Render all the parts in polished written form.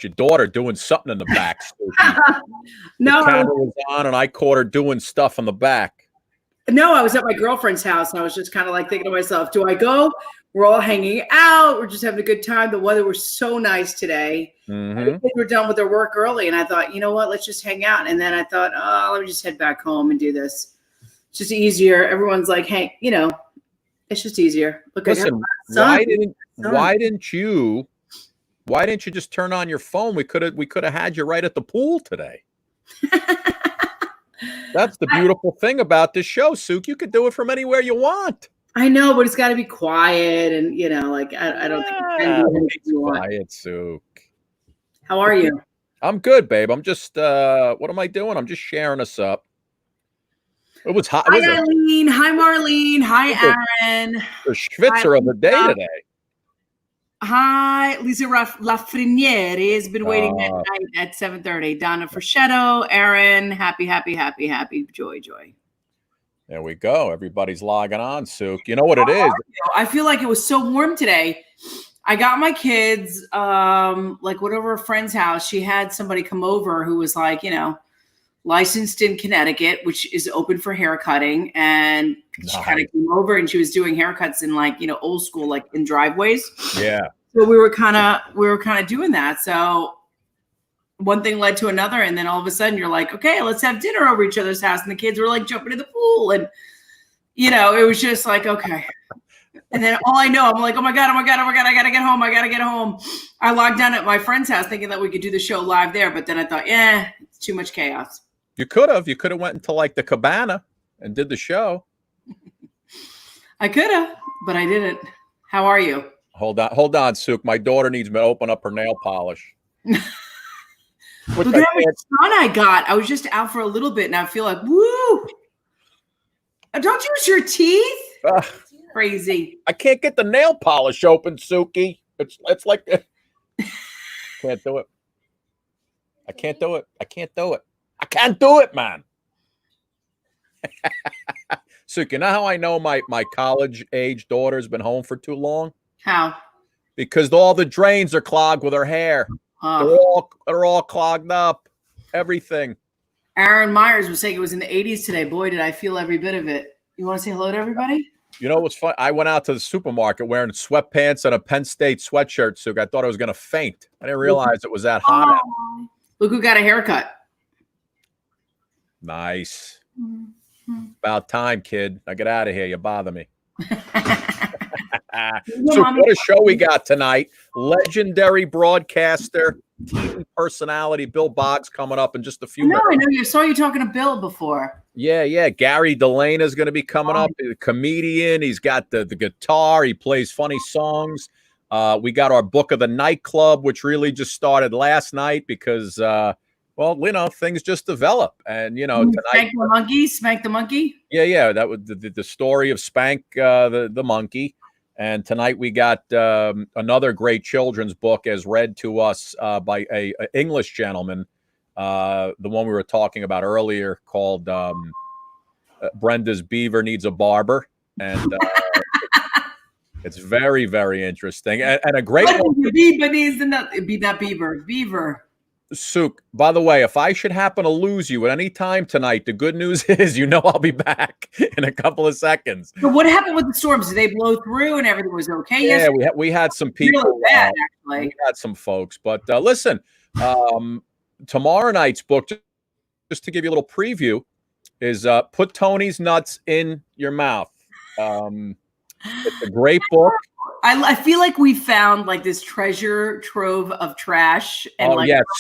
your daughter doing something in the back. No, the camera was on, and I caught her doing stuff in the back. No, I was at my girlfriend's house, and I was just kind of like thinking to myself, do I go? We're all hanging out. We're just having a good time. The weather was so nice today. Mm-hmm. And the kids were done with their work early, and I thought, you know what? Let's just hang out. And then I thought, oh, let me just head back home and do this. It's just easier. Everyone's like, hey, you know, it's just easier. Look, listen, why didn't you just turn on your phone? We could have had you right at the pool today. That's the beautiful thing about this show, Sook. You could do it from anywhere you want. I know, but it's got to be quiet, and you know, like I don't think you can do anything you want. Quiet, Sook. How are you? I'm good, babe. I'm just what am I doing? I'm just sharing us up. It was hot. Hi, Eileen. Hi, Marlene. Hi, Aaron. The schwitzer of the day today. Hi, Lisa Lafreniere has been waiting at night at 7:30. Donna Fraschetto, Aaron, happy, joy. There we go. Everybody's logging on, Sook. You know what it is? I feel like it was so warm today. I got my kids, like went over a friend's house. She had somebody come over who was like, you know, licensed in Connecticut, which is open for haircutting. And she kind of came over and she was doing haircuts in like, you know, old school, like in driveways. Yeah. So we were kind of doing that. So one thing led to another. And then all of a sudden you're like, okay, let's have dinner over each other's house. And the kids were like jumping in the pool. And, you know, it was just like, okay. And then all I know, I'm like, oh my God, I got to get home. I logged down at my friend's house thinking that we could do the show live there. But then I thought, it's too much chaos. You could have went into like the cabana and did the show. I could have, but I didn't. How are you? Hold on, Sook. My daughter needs me to open up her nail polish. Look at how much sun I got. I was just out for a little bit and I feel like, woo. Don't use your teeth. Crazy. I can't get the nail polish open, Suki. It's like can't do it. I can't do it, man. Suki, you know how I know my college age daughter's been home for too long? How? Because all the drains are clogged with her hair. They're all clogged up. Everything. Aaron Myers was saying it was in the 80s today. Boy, did I feel every bit of it. You want to say hello to everybody? You know what's fun? I went out to the supermarket wearing sweatpants and a Penn State sweatshirt, Sook. I thought I was going to faint. I didn't realize it was that hot out. Look who got a haircut. Nice. About time, kid. Now get out of here. You bother me. So what a show we got tonight. Legendary broadcaster, TV personality Bill Boggs coming up in just a few minutes. I know. I saw you talking to Bill before. Yeah. Gary DeLena is going to be coming up. He's a comedian. He's got the guitar. He plays funny songs. We got our Book of the Night Club, which really just started last night because, well, you know, things just develop. And, you know, tonight. Spank the monkey? Yeah. That was the story of Spank the monkey. And tonight we got another great children's book as read to us by a English gentleman, the one we were talking about earlier called Brenda's Beaver Needs a Barber. And it's very, very interesting. And a great one. Beaver needs not Beaver. Sook, by the way, if I should happen to lose you at any time tonight, the good news is, you know, I'll be back in a couple of seconds. So what happened with the storms? Did they blow through and everything was okay? Yeah, we had some people. Really bad, actually. We had some folks. But listen, tomorrow night's book, just to give you a little preview, is Put Tony's Nuts in Your Mouth. It's a great book. I feel like we found like this treasure trove of trash. And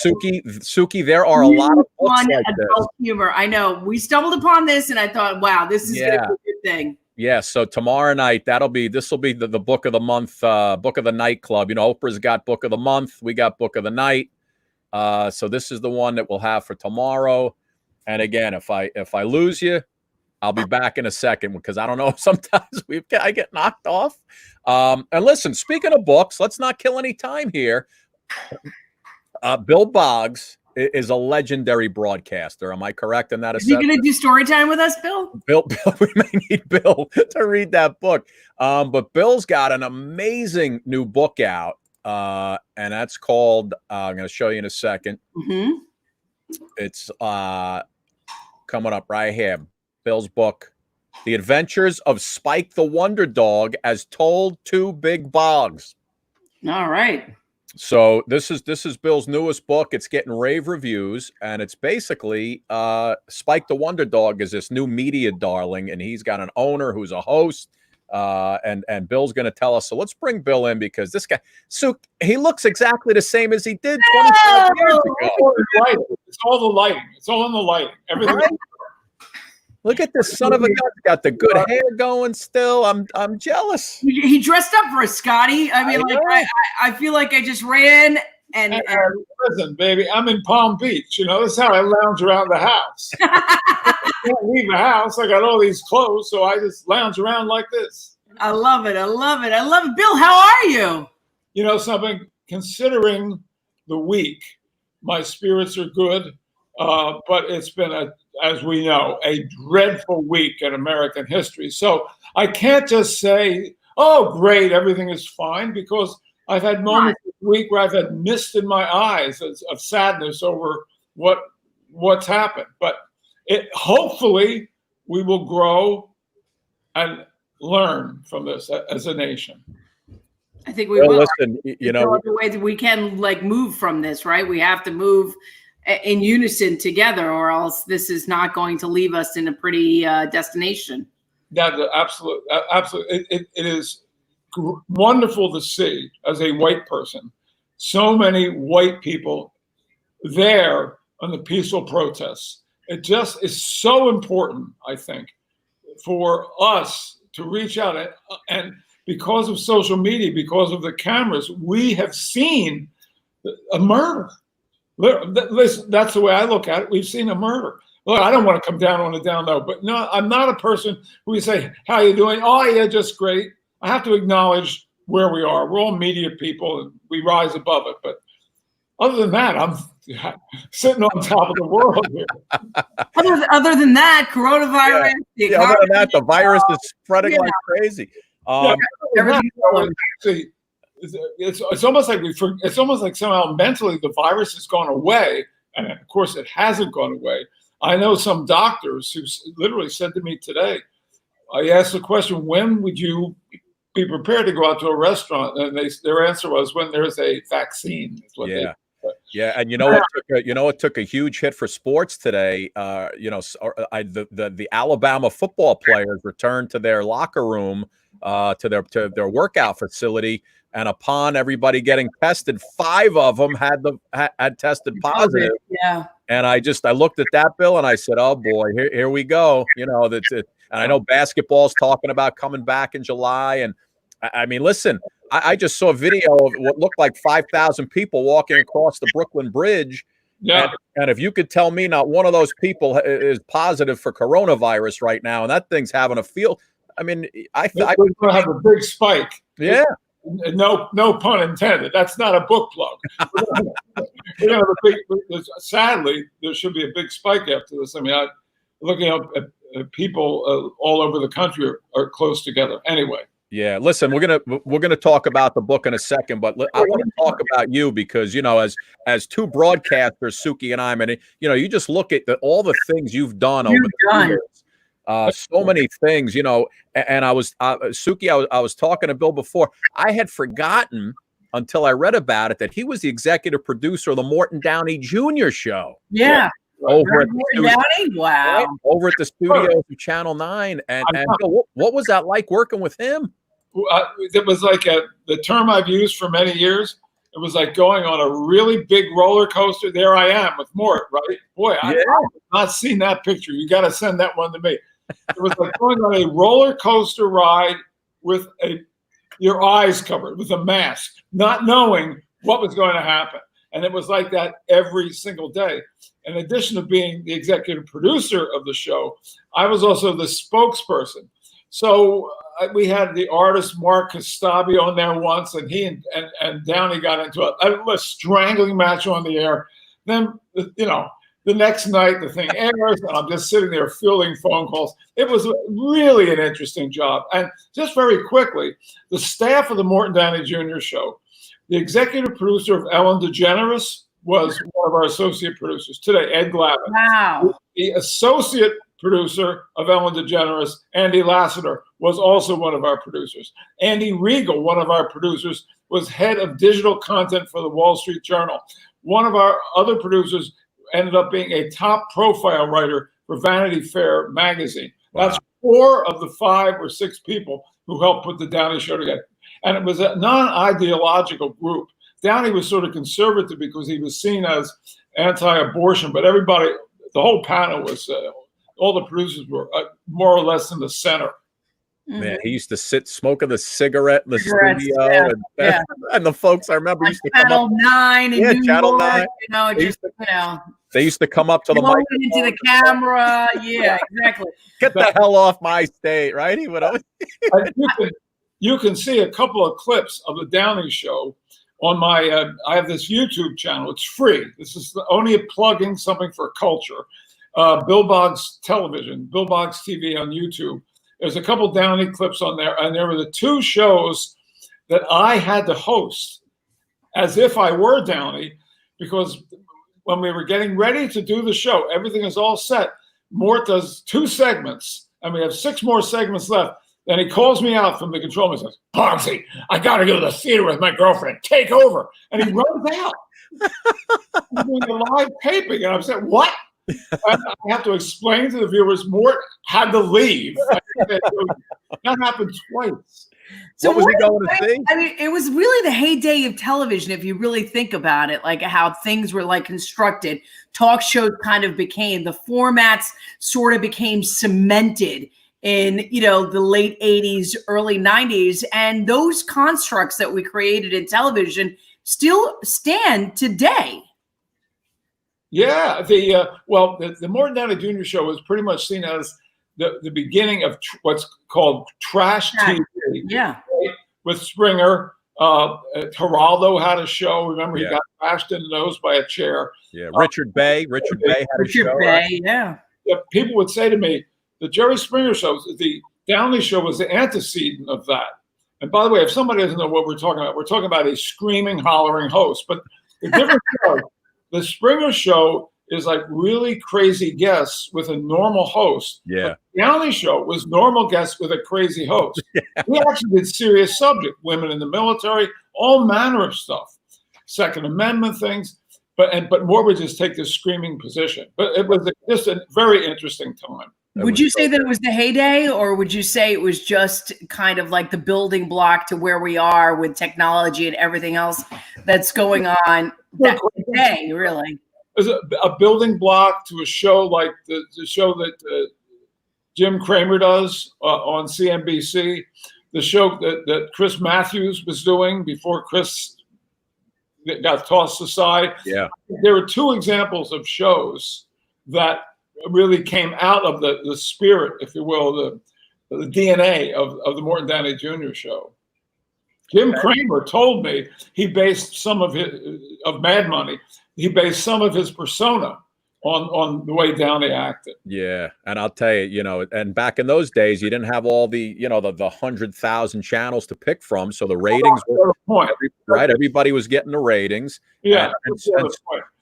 Suki, there are a lot of books like this. Humor. I know. We stumbled upon this and I thought, wow, this is going to be a good thing. Yeah, so tomorrow night, this will be the book of the month, book of the night club. You know, Oprah's got book of the month. We got book of the night. So this is the one that we'll have for tomorrow. And again, if I lose you, I'll be back in a second because I don't know. Sometimes I get knocked off. And listen, speaking of books, let's not kill any time here. Bill Boggs is a legendary broadcaster. Am I correct in that? Is he going to do story time with us, Bill? Bill, we may need Bill to read that book. But Bill's got an amazing new book out. and that's called. I'm going to show you in a second. Mm-hmm. It's coming up right here. Bill's book, The Adventures of Spike the Wonder Dog, as told to Big Boggs. All right. So this is Bill's newest book. It's getting rave reviews, and it's basically Spike the Wonder Dog is this new media darling, and he's got an owner who's a host, and Bill's going to tell us. So let's bring Bill in, because this guy, he looks exactly the same as he did 25 years ago. It's all the lighting. It's all in the lighting. Everything. Right? Look at this son of a gun. He's got the good hair going still. I'm jealous. He dressed up for us, Scotty. I mean, I feel like I just ran and listen, baby, I'm in Palm Beach. You know, this is how I lounge around the house. I can't leave the house. I got all these clothes, so I just lounge around like this. I love it. I love it. I love it. Bill, how are you? You know something? Considering the week, my spirits are good, but it's been as we know, a dreadful week in American history. So I can't just say, oh, great, everything is fine, because I've had moments this week where I've had mist in my eyes of sadness over what's happened. But hopefully we will grow and learn from this as a nation. I think we will. Listen, you know, the way that we can move from this, right? We have to move in unison together, or else this is not going to leave us in a pretty destination. That's absolutely. It is wonderful to see, as a white person, so many white people there on the peaceful protests. It just is so important, I think, for us to reach out. And because of social media, because of the cameras, we have seen a murder. That's the way I look at it. We've seen a murder. Look, I don't want to come down on a down low, but no, I'm not a person who you say, how are you doing? Oh, yeah, just great. I have to acknowledge where we are. We're all media people, and we rise above it. But other than that, I'm sitting on top of the world here. Other than that, coronavirus. Other than that, the virus is spreading like crazy. It's almost like somehow mentally the virus has gone away, and of course it hasn't gone away. I know some doctors who literally said to me today, I asked the question, when would you be prepared to go out to a restaurant? And their answer was, when there's a vaccine. Yeah, and you know what took a huge hit for sports today. The Alabama football players returned to their locker room, to their workout facility, and upon everybody getting tested, 5 of them had tested positive. Yeah. And I looked at that, Bill, and I said, "Oh boy, here we go." You know, that's it. And I know basketball's talking about coming back in July. And I mean, listen, I just saw a video of what looked like 5,000 people walking across the Brooklyn Bridge. Yeah. And if you could tell me not one of those people is positive for coronavirus right now, and that thing's having a field. I mean, I we're going to have a big spike. Yeah. No pun intended. That's not a book plug. Sadly, there should be a big spike after this. I mean, looking up at people all over the country are close together. Anyway. Yeah, listen, we're gonna talk about the book in a second, but I want to talk about you because, you know, as 2 broadcasters, Suki and I mean, you know, you just look at all the things you've done over the years. So many things, you know, and I was Suki, I was talking to Bill before. I had forgotten until I read about it that he was the executive producer of the Morton Downey Jr. show. Yeah. Over at the studios, wow. Right? Over at the studios of Channel 9. And Bill, what was that like working with him? It was like the term I've used for many years. It was like going on a really big roller coaster. There I am with Mort, right? Boy, I've not seen that picture. You got to send that one to me. It was like going on a roller coaster ride with your eyes covered with a mask, not knowing what was going to happen. And it was like that every single day. In addition to being the executive producer of the show, I was also the spokesperson. So we had the artist Mark Kostabi on there once, and he and Downey got into a strangling match on the air. Then, you know, the next night the thing airs, and I'm just sitting there fielding phone calls. It was really an interesting job. And just very quickly, the staff of the Morton Downey Jr. show, The executive producer of Ellen DeGeneres was one of our associate producers today, Ed Glavin. Wow. The associate producer of Ellen DeGeneres, Andy Lassiter, was also one of our producers. Andy Riegel, one of our producers, was head of digital content for the Wall Street Journal. One of our other producers ended up being a top profile writer for Vanity Fair magazine. Wow. That's 4 of the 5 or 6 people who helped put the Downey Show together. And it was a non-ideological group. Downey was sort of conservative because he was seen as anti-abortion, but everybody, the whole panel was, all the producers were more or less in the center. Man, he used to sit smoking the cigarette in the Cigarettes, studio, yeah. and the folks I remember used to come Channel up. 9 in New Channel York, 9. you know, They just, you know. They used to come up to the blowing mic into the camera. Yeah, exactly. Get the hell off my stage, right? He would always. You can see a couple of clips of the Downey Show on my. I have this YouTube channel. It's free. This is only plugging something for culture. Bill Boggs Television, Bill Boggs TV on YouTube. There's a couple Downey clips on there, and there were the 2 shows that I had to host as if I were Downey, because when we were getting ready to do the show, everything is all set. Mort does 2 segments, and we have 6 more segments left. Then he calls me out from the control room and says, "Boggsy, I got to go to the theater with my girlfriend. Take over." And he runs out. I'm doing a live taping, and I'm saying, "What?" I have to explain to the viewers, Mort had to leave. That happened twice. So what was he going to see? I mean, it was really the heyday of television, if you really think about it, like how things were like constructed. Talk shows kind of became, the formats sort of became cemented in, you know, the late 80s, early 90s. And those constructs that we created in television still stand today. Yeah, the Morton Downey Jr. Show was pretty much seen as the beginning of what's called trash TV. Yeah. Right? With Springer, Geraldo had a show. Remember, he got bashed in the nose by a chair. Yeah, Richard Bay had a show. Bay, yeah. People would say to me, the Jerry Springer Show, the Downey Show was the antecedent of that. And by the way, if somebody doesn't know what we're talking about a screaming, hollering host. But the difference is, the Springer Show is like really crazy guests with a normal host. Yeah. But the Downey Show was normal guests with a crazy host. Yeah. We actually did serious subject, women in the military, all manner of stuff, Second Amendment things. But more would just take this screaming position. But it was just a very interesting time. Would you say that it was the heyday, or would you say it was just kind of like the building block to where we are with technology and everything else that's going on that day, really? It was a building block to a show like the show that Jim Cramer does on CNBC, the show that Chris Matthews was doing before Chris got tossed aside. Yeah, there were 2 examples of shows that really came out of the spirit, if you will, the DNA of the Morton Downey Jr. Show. Jim Cramer told me he based some of Mad Money. He based some of his persona on the way Downey acted. Yeah, and I'll tell you, you know, and back in those days, you didn't have all the, you know, the 100,000 channels to pick from, so the ratings were right. Everybody was getting the ratings. Yeah.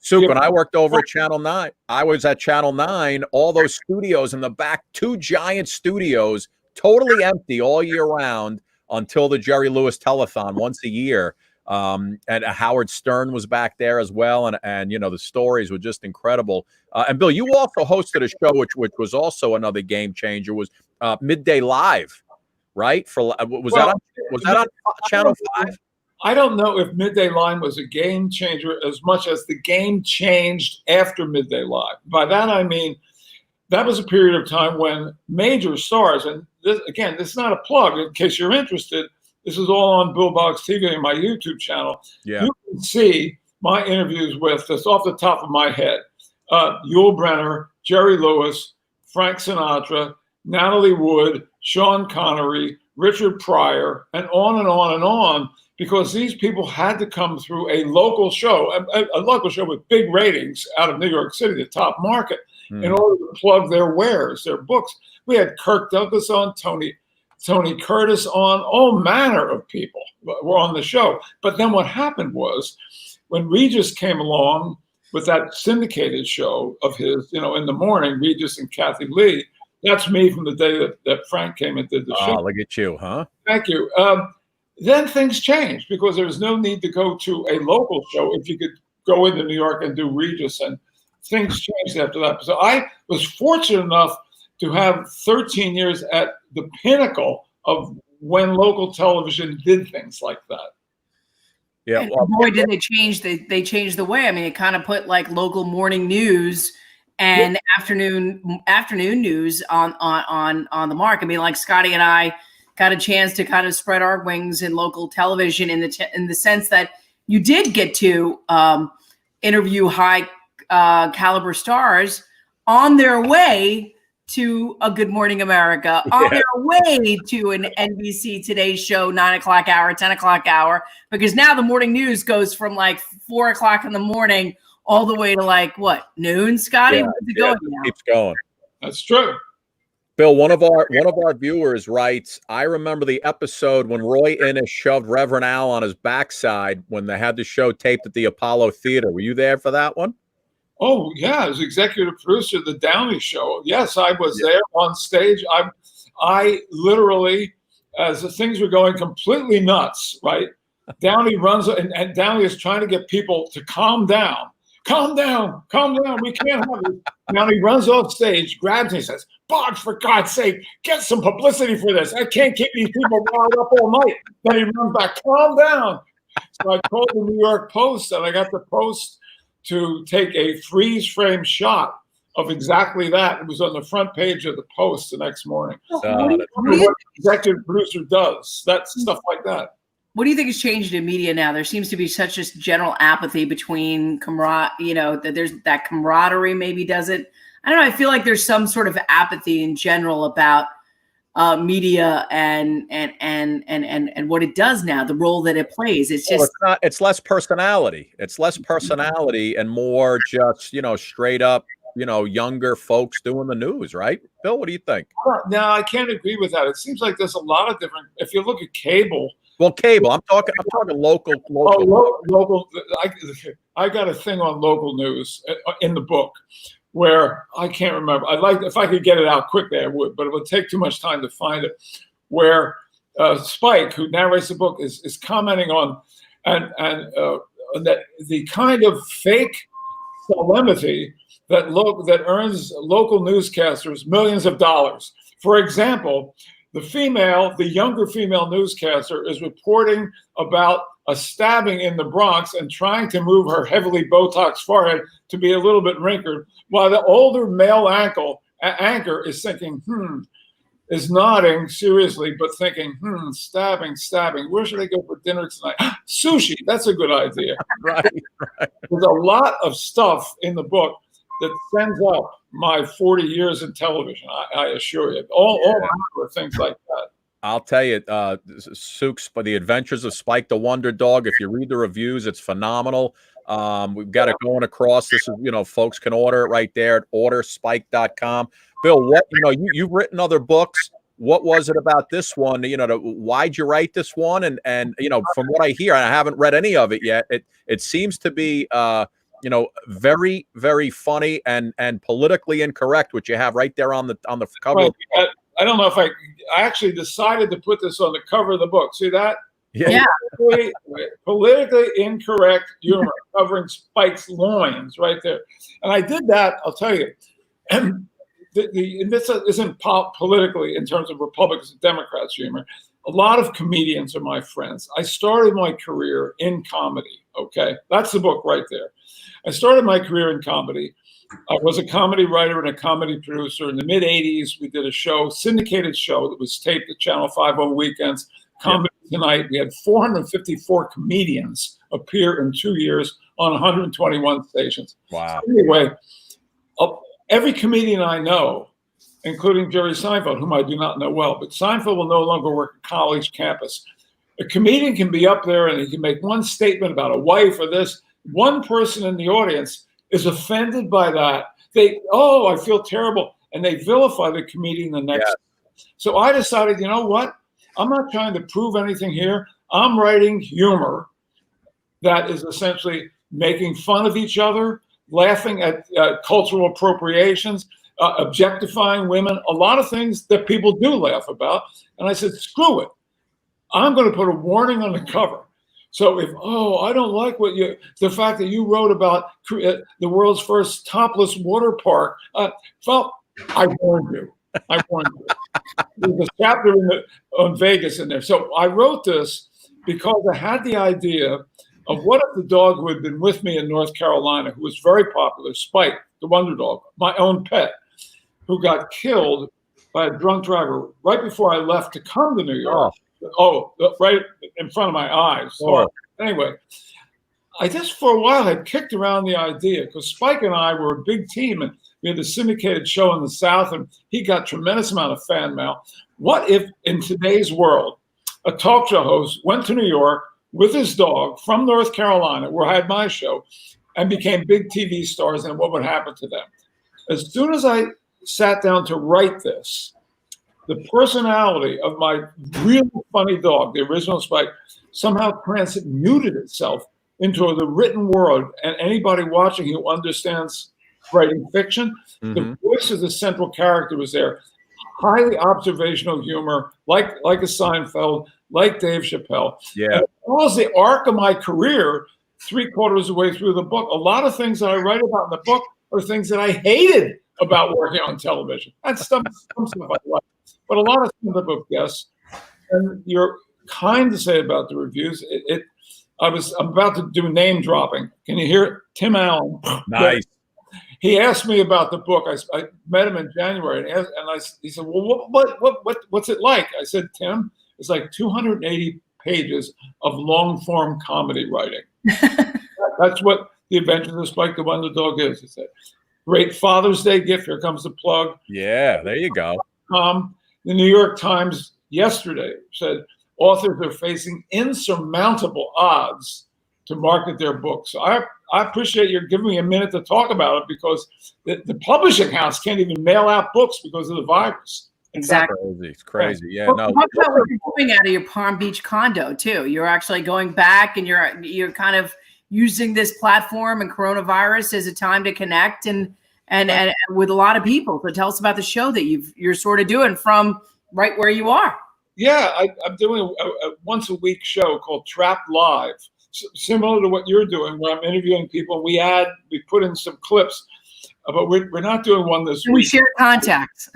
Soup, when I worked over at Channel 9, I was at Channel 9. All those studios in the back, 2 giant studios, totally empty all year round until the Jerry Lewis Telethon once a year. And Howard Stern was back there as well, and you know, the stories were just incredible. And Bill, you also hosted a show which was also another game changer. Was Midday Live, right? Was that on Channel 5? I don't know if Midday Live was a game changer as much as the game changed after Midday Live. By that I mean that was a period of time when major stars, and this is not a plug in case you're interested. This is all on Bill Boggs TV and my YouTube channel. Yeah. You can see my interviews with, just off the top of my head, Yul Brynner, Jerry Lewis, Frank Sinatra, Natalie Wood, Sean Connery, Richard Pryor, and on and on and on, because these people had to come through a local show, a local show with big ratings out of New York City, the top market, in order to plug their wares, their books. We had Kirk Douglas on, Tony Tony Curtis on, all manner of people were on the show. But then what happened was when Regis came along with that syndicated show of his, in the morning, Regis and Kathy Lee, that's me from the day that Frank came and did the show. Oh, look at you, huh? Thank you. Then things changed because there was no need to go to a local show if you could go into New York and do Regis, and things changed after that. So I was fortunate enough to have 13 years at the pinnacle of when local television did things like that. Yeah, well, boy, did they change! They changed the way. I mean, it kind of put like local morning news and afternoon news on the mark. I mean, like Scotty and I got a chance to kind of spread our wings in local television in the sense that you did get to interview high caliber stars on their way to a Good Morning America, on their way to an NBC Today show, 9 o'clock hour, 10 o'clock hour, because now the morning news goes from like 4 o'clock in the morning all the way to like what, noon, Scotty? Yeah, Where's it going now? Keeps going. That's true. Bill, one of our viewers writes, I remember the episode when Roy Innes shoved Reverend Al on his backside when they had the show taped at the Apollo Theater. Were you there for that one? Oh, yeah, as executive producer of the Downey Show. Yes, I was there on stage. I literally, as the things were going completely nuts, right? Downey runs, and Downey is trying to get people to calm down. Calm down, we can't have it. Downey runs off stage, grabs me, and says, Boggs, for God's sake, get some publicity for this. I can't keep these people wound up all night. Then he runs back, calm down. So I called the New York Post, and I got the Post to take a freeze frame shot of exactly that. It was on the front page of the Post the next morning. What executive producer does, that's stuff like that. What do you think has changed in media now? There seems to be such a general apathy between that there's that camaraderie maybe doesn't. I don't know. I feel like there's some sort of apathy in general about media and what it does now, the role that it plays. It's just it's less personality. It's less personality and more just, straight up, younger folks doing the news, right? Bill, what do you think? No, I can't agree with that. It seems like there's a lot of different, if you look at cable. Well, cable, I'm talking local. Oh, local. I got a thing on local news in the book where I can't remember. If I could get it out quickly, I would, but it would take too much time to find it. Where Spike, who narrates the book, is commenting on and that the kind of fake solemnity that earns local newscasters millions of dollars. For example, the younger female newscaster is reporting about a stabbing in the Bronx and trying to move her heavily Botox forehead to be a little bit wrinkled, while the older male anchor is thinking, is nodding seriously, but thinking, stabbing. Where should I go for dinner tonight? Sushi, that's a good idea. Right. There's a lot of stuff in the book that sends up my 40 years in television, I assure you. All things like that. I'll tell you, Sukes, The Adventures of Spike the Wonder Dog. If you read the reviews, it's phenomenal. We've got it going across. This is, folks can order it right there at orderspike.com. Bill, you've written other books. What was it about this one? Why'd you write this one? And from what I hear, and I haven't read any of it yet, it seems to be very, very funny and politically incorrect, which you have right there on the cover. Right. I don't know if I actually decided to put this on the cover of the book. See that? Yeah. Politically incorrect humor covering Spike's loins right there. And I did that, I'll tell you. And this isn't politically in terms of Republicans and Democrats humor. A lot of comedians are my friends. I started my career in comedy, okay? That's the book right there. I started my career in comedy. I was a comedy writer and a comedy producer. In the mid-'80s, we did a syndicated show that was taped at Channel 5 on weekends, Comedy Tonight. We had 454 comedians appear in 2 years on 121 stations. Wow. So anyway, every comedian I know, including Jerry Seinfeld, whom I do not know well, but Seinfeld will no longer work at college campus. A comedian can be up there and he can make one statement about a wife or this. One person in the audience is offended by that. I feel terrible. And they vilify the comedian the next. So I decided, you know what? I'm not trying to prove anything here. I'm writing humor that is essentially making fun of each other, laughing at cultural appropriations, objectifying women, a lot of things that people do laugh about. And I said, screw it. I'm going to put a warning on the cover. So if, I don't like the fact that you wrote about the world's first topless water park, well, I warned you. I warned you. There's a chapter on Vegas in there. So I wrote this because I had the idea of what if the dog who had been with me in North Carolina, who was very popular, Spike, the wonder dog, my own pet, who got killed by a drunk driver right before I left to come to New York. Right in front of my eyes. So anyway, I just for a while had kicked around the idea because Spike and I were a big team and we had a syndicated show in the South and he got tremendous amount of fan mail. What if in today's world, a talk show host went to New York with his dog from North Carolina, where I had my show, and became big TV stars, and what would happen to them? As soon as I sat down to write this, the personality of my really funny dog, the original Spike, somehow transmuted itself into the written world. And anybody watching who understands writing fiction, the voice of the central character was there. Highly observational humor, like a Seinfeld, like Dave Chappelle. Yeah. And as well as the arc of my career, 3/4 of the way through the book, a lot of things that I write about in the book are things that I hated about working on television. That's some stuff I like. But a lot of stuff in the book, yes. And you're kind to say about the reviews. I'm about to do name dropping. Can you hear it? Tim Allen. Nice. He asked me about the book. I met him in January, and he said, "Well, what's it like?" I said, "Tim, it's like 280 pages of long form comedy writing." That's what The Adventures of Spike the Wonder Dog is. He said, "Great Father's Day gift." Here comes the plug. Yeah, there you go. The New York Times yesterday said authors are facing insurmountable odds to market their books. So I appreciate you giving me a minute to talk about it because the publishing house can't even mail out books because of the virus. Exactly. It's crazy. Yeah. Well, No. talk about what you're doing out of your Palm Beach condo too. You're actually going back and you're kind of using this platform and coronavirus as a time to connect and with a lot of people. So tell us about the show that you're sort of doing from right where you are. Yeah, I'm doing a once a week show called Trapped Live, similar to what you're doing, where I'm interviewing people. We put in some clips, but we're not doing one this week. We share contacts.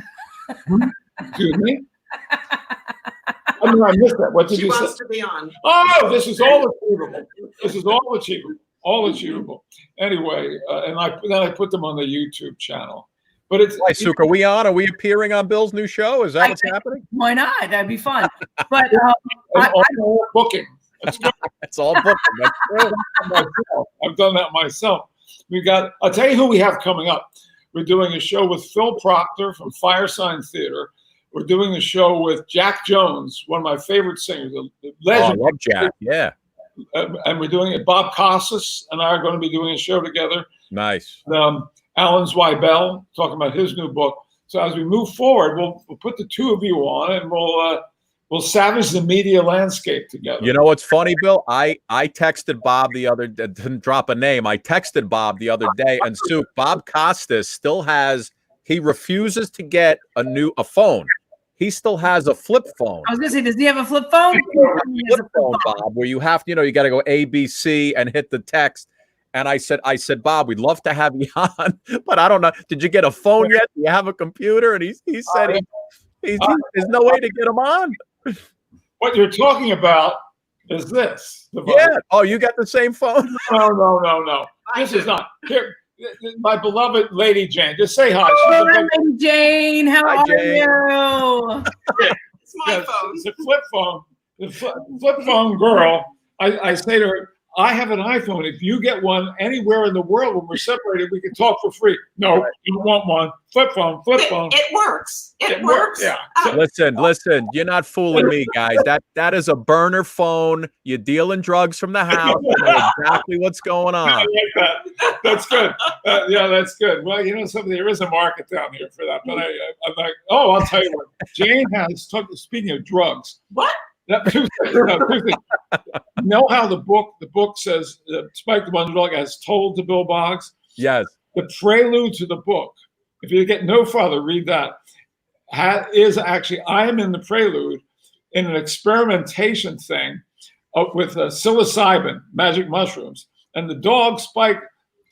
Excuse me? I missed that. What did you say? She wants to be on. Oh, this is all achievable. This is all achievable. All achievable. Anyway, and then I put them on the YouTube channel. But it's Why, Suk, are we on? Are we appearing on Bill's new show? Is that what's happening? Why not? That'd be fun. But all booking. It's all booked. That's true. I've done that myself. I'll tell you who we have coming up. We're doing a show with Phil Proctor from Firesign Theater. We're doing a show with Jack Jones, one of my favorite singers, the legend. I love Jack. Yeah. And we're doing it. Bob Costas and I are going to be doing a show together. Nice. Alan Zweibel talking about his new book. So as we move forward, we'll put the two of you on and we'll savage the media landscape together. You know what's funny, Bill? I texted Bob the other day, didn't drop a name. I texted Bob the other day, and Suk, Bob Costas still he refuses to get a phone. He still has a flip phone. I was gonna say, does he have a flip phone? Flip phone, Bob, where you have to, you got to go ABC and hit the text. And I said, Bob, we'd love to have you on, but I don't know. Did you get a phone yet? Do you have a computer? And he said there's no way to get him on. What you're talking about is this. Yeah. Oh, you got the same phone? No. This is not. Here, my beloved Lady Jane. Just say hi. Oh, Lady Jane, how are you? It's my phone. It's a flip phone. The flip phone girl. I say to her, I have an iPhone. If you get one anywhere in the world when we're separated, we can talk for free. No, you want one. Flip phone, flip phone. It works. It works. Yeah. Listen, you're not fooling me, guys. That is a burner phone. You're dealing drugs from the house. You know exactly what's going on. I like that. That's good. Yeah, that's good. Well, you know something, there is a market down here for that. But I'm like, oh, I'll tell you what. Jane has, speaking of drugs. What? Two things. You know how the book says Spike the Wonder Dog has told to Bill Boggs? Yes. The prelude to the book, if you get no further, read that, is actually, I am in the prelude in an experimentation thing with psilocybin, magic mushrooms. And the dog, Spike,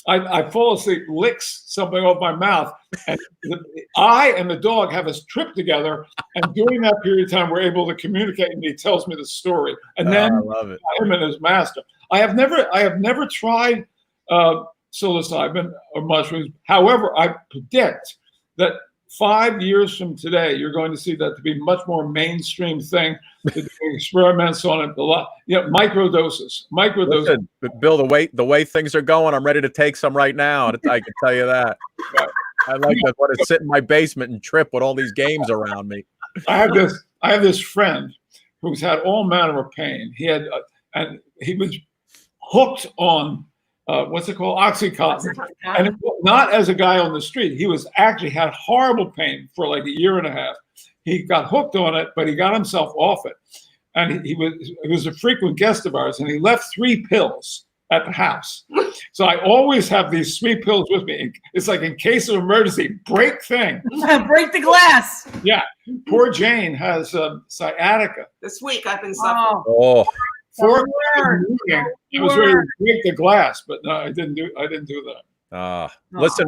I fall asleep, licks something off my mouth. And I and the dog have a trip together. And during that period of time, we're able to communicate. And he tells me the story. And then I love it. him and his master. I have never tried psilocybin or mushrooms. However, I predict that 5 years from today, you're going to see that to be much more mainstream thing. To do experiments on it, a lot, micro doses. Listen, Bill, the way things are going, I'm ready to take some right now. I can tell you that. I like that. Want to sit in my basement and trip with all these games around me. I have this friend who's had all manner of pain. He had, and he was hooked on what's it called, Oxycontin, and not as a guy on the street. He was actually had horrible pain for like a year and a half. He got hooked on it, but he got himself off it, and he was a frequent guest of ours. And he left 3 pills at the house. So I always have these 3 pills with me. It's like in case of emergency, break thing. Break the glass. Yeah. Poor Jane has sciatica. This week I've been suffering. Oh. 4 o'clock in the morning, I was ready to break the glass, but no, I didn't do that. Listen,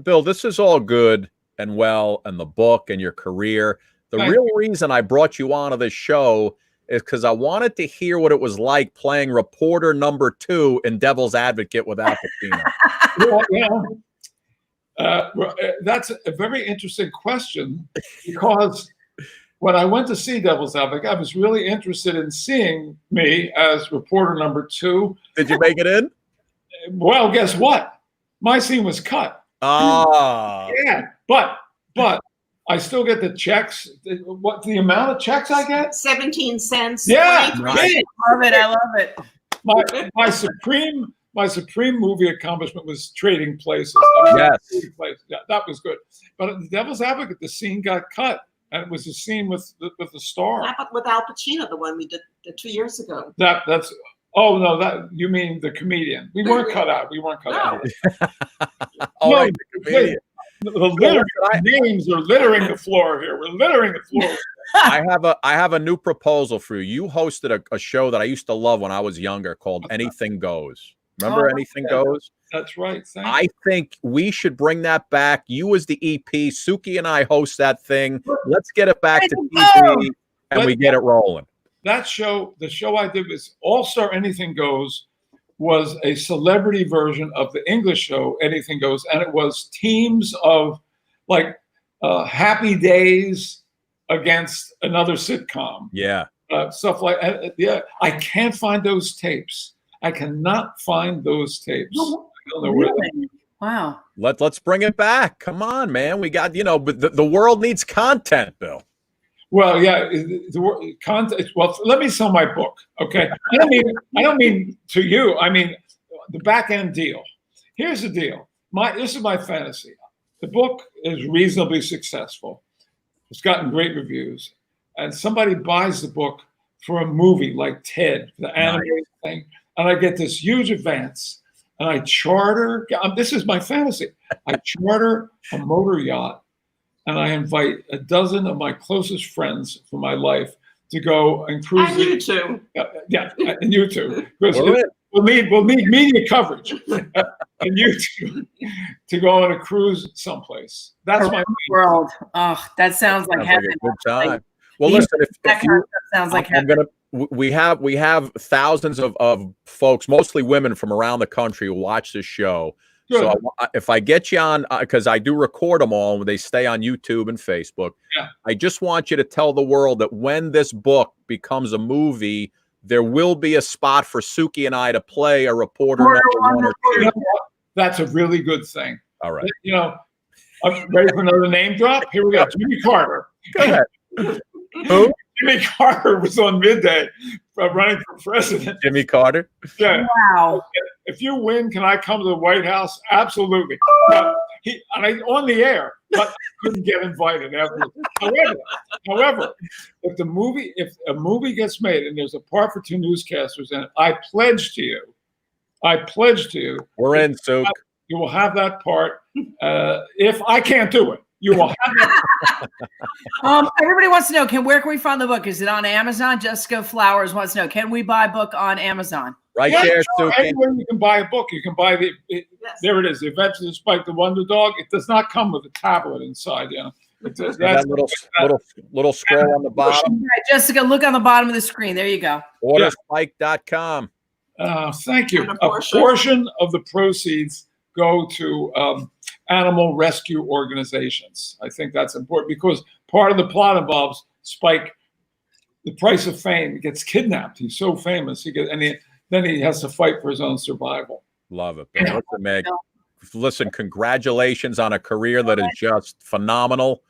Bill, this is all good and well, and the book and your career. The real reason I brought you onto this show is because I wanted to hear what it was like playing reporter number 2 in Devil's Advocate with Al Pacino. That's a very interesting question, because when I went to see Devil's Advocate, I was really interested in seeing me as reporter number 2. Did you make it in? Well, guess what? My scene was cut. Yeah, but I still get the checks. What the amount of checks I get? 17 cents. Yeah, I love it. My supreme movie accomplishment was Trading Places. Yes, yeah, that was good. But at the Devil's Advocate, the scene got cut, and it was a scene with the star. How about with Al Pacino, the one we did 2 years ago? That's. Oh no, that you mean the comedian? We weren't cut out. Out. Oh, right, the comedian. The names are littering the floor here. We're littering the floor. I have a new proposal for you. You hosted a show that I used to love when I was younger called Anything Goes. Remember Anything Goes? That's right. I think we should bring that back. You as the EP, Suki and I host that thing. Let's get it back to TV and we get it rolling. That show, the show I did was All Star Anything Goes, was a celebrity version of the English show Anything Goes, and it was teams of like Happy Days against another sitcom. Yeah, stuff like yeah. I can't find those tapes. I cannot find those tapes. I don't know where they are. Wow. Let's bring it back. Come on, man. We got but the world needs content, Bill. Well, yeah, the content. Well, let me sell my book, okay? I don't mean to you. I mean the back end deal. Here's the deal. This is my fantasy. The book is reasonably successful. It's gotten great reviews, and somebody buys the book for a movie like Ted, the animated thing, and I get this huge advance, and I charter. This is my fantasy. I charter a motor yacht. And I invite a dozen of my closest friends from my life to go and cruise. And you too. Yeah, and you too. Because we'll need media coverage. And you two to go on a cruise someplace. That's my world. Oh, that sounds like heaven. Like a good time. Well, listen, if you, sounds like heaven. We have thousands of folks, mostly women from around the country, who watch this show. Good. So if I get you on, because I do record them all, they stay on YouTube and Facebook. Yeah. I just want you to tell the world that when this book becomes a movie, there will be a spot for Suki and I to play a reporter number 1 or 2. You know what? That's a really good thing. All right. You know, I'm ready for another name drop. Here we go. Jimmy Carter. Go ahead. Who? Jimmy Carter was on Midday running for president. Jimmy Carter? Yeah. Wow. If you win, can I come to the White House? Absolutely. On the air, but I couldn't get invited afterwards. However, if a movie gets made and there's a part for 2 newscasters in it, I pledge to you, We're in, Suk. you will have that part. If I can't do it, you will have it. Everybody wants to know, where can we find the book? Is it on Amazon? Jessica Flowers wants to know, can we buy a book on Amazon? Right there, Suki. Anywhere you can buy a book, you can buy there it is. The Adventures of Spike the Wonder Dog. It does not come with a tablet inside, you know. That little scroll on the bottom. Right, Jessica, look on the bottom of the screen. There you go. Orderspike.com. Thank you. And A portion of the proceeds go to animal rescue organizations. I think that's important because part of the plot involves Spike, the price of fame. He gets kidnapped. He's so famous. Then he has to fight for his own survival. Love it. Listen, Meg, listen, congratulations on a career that is just phenomenal.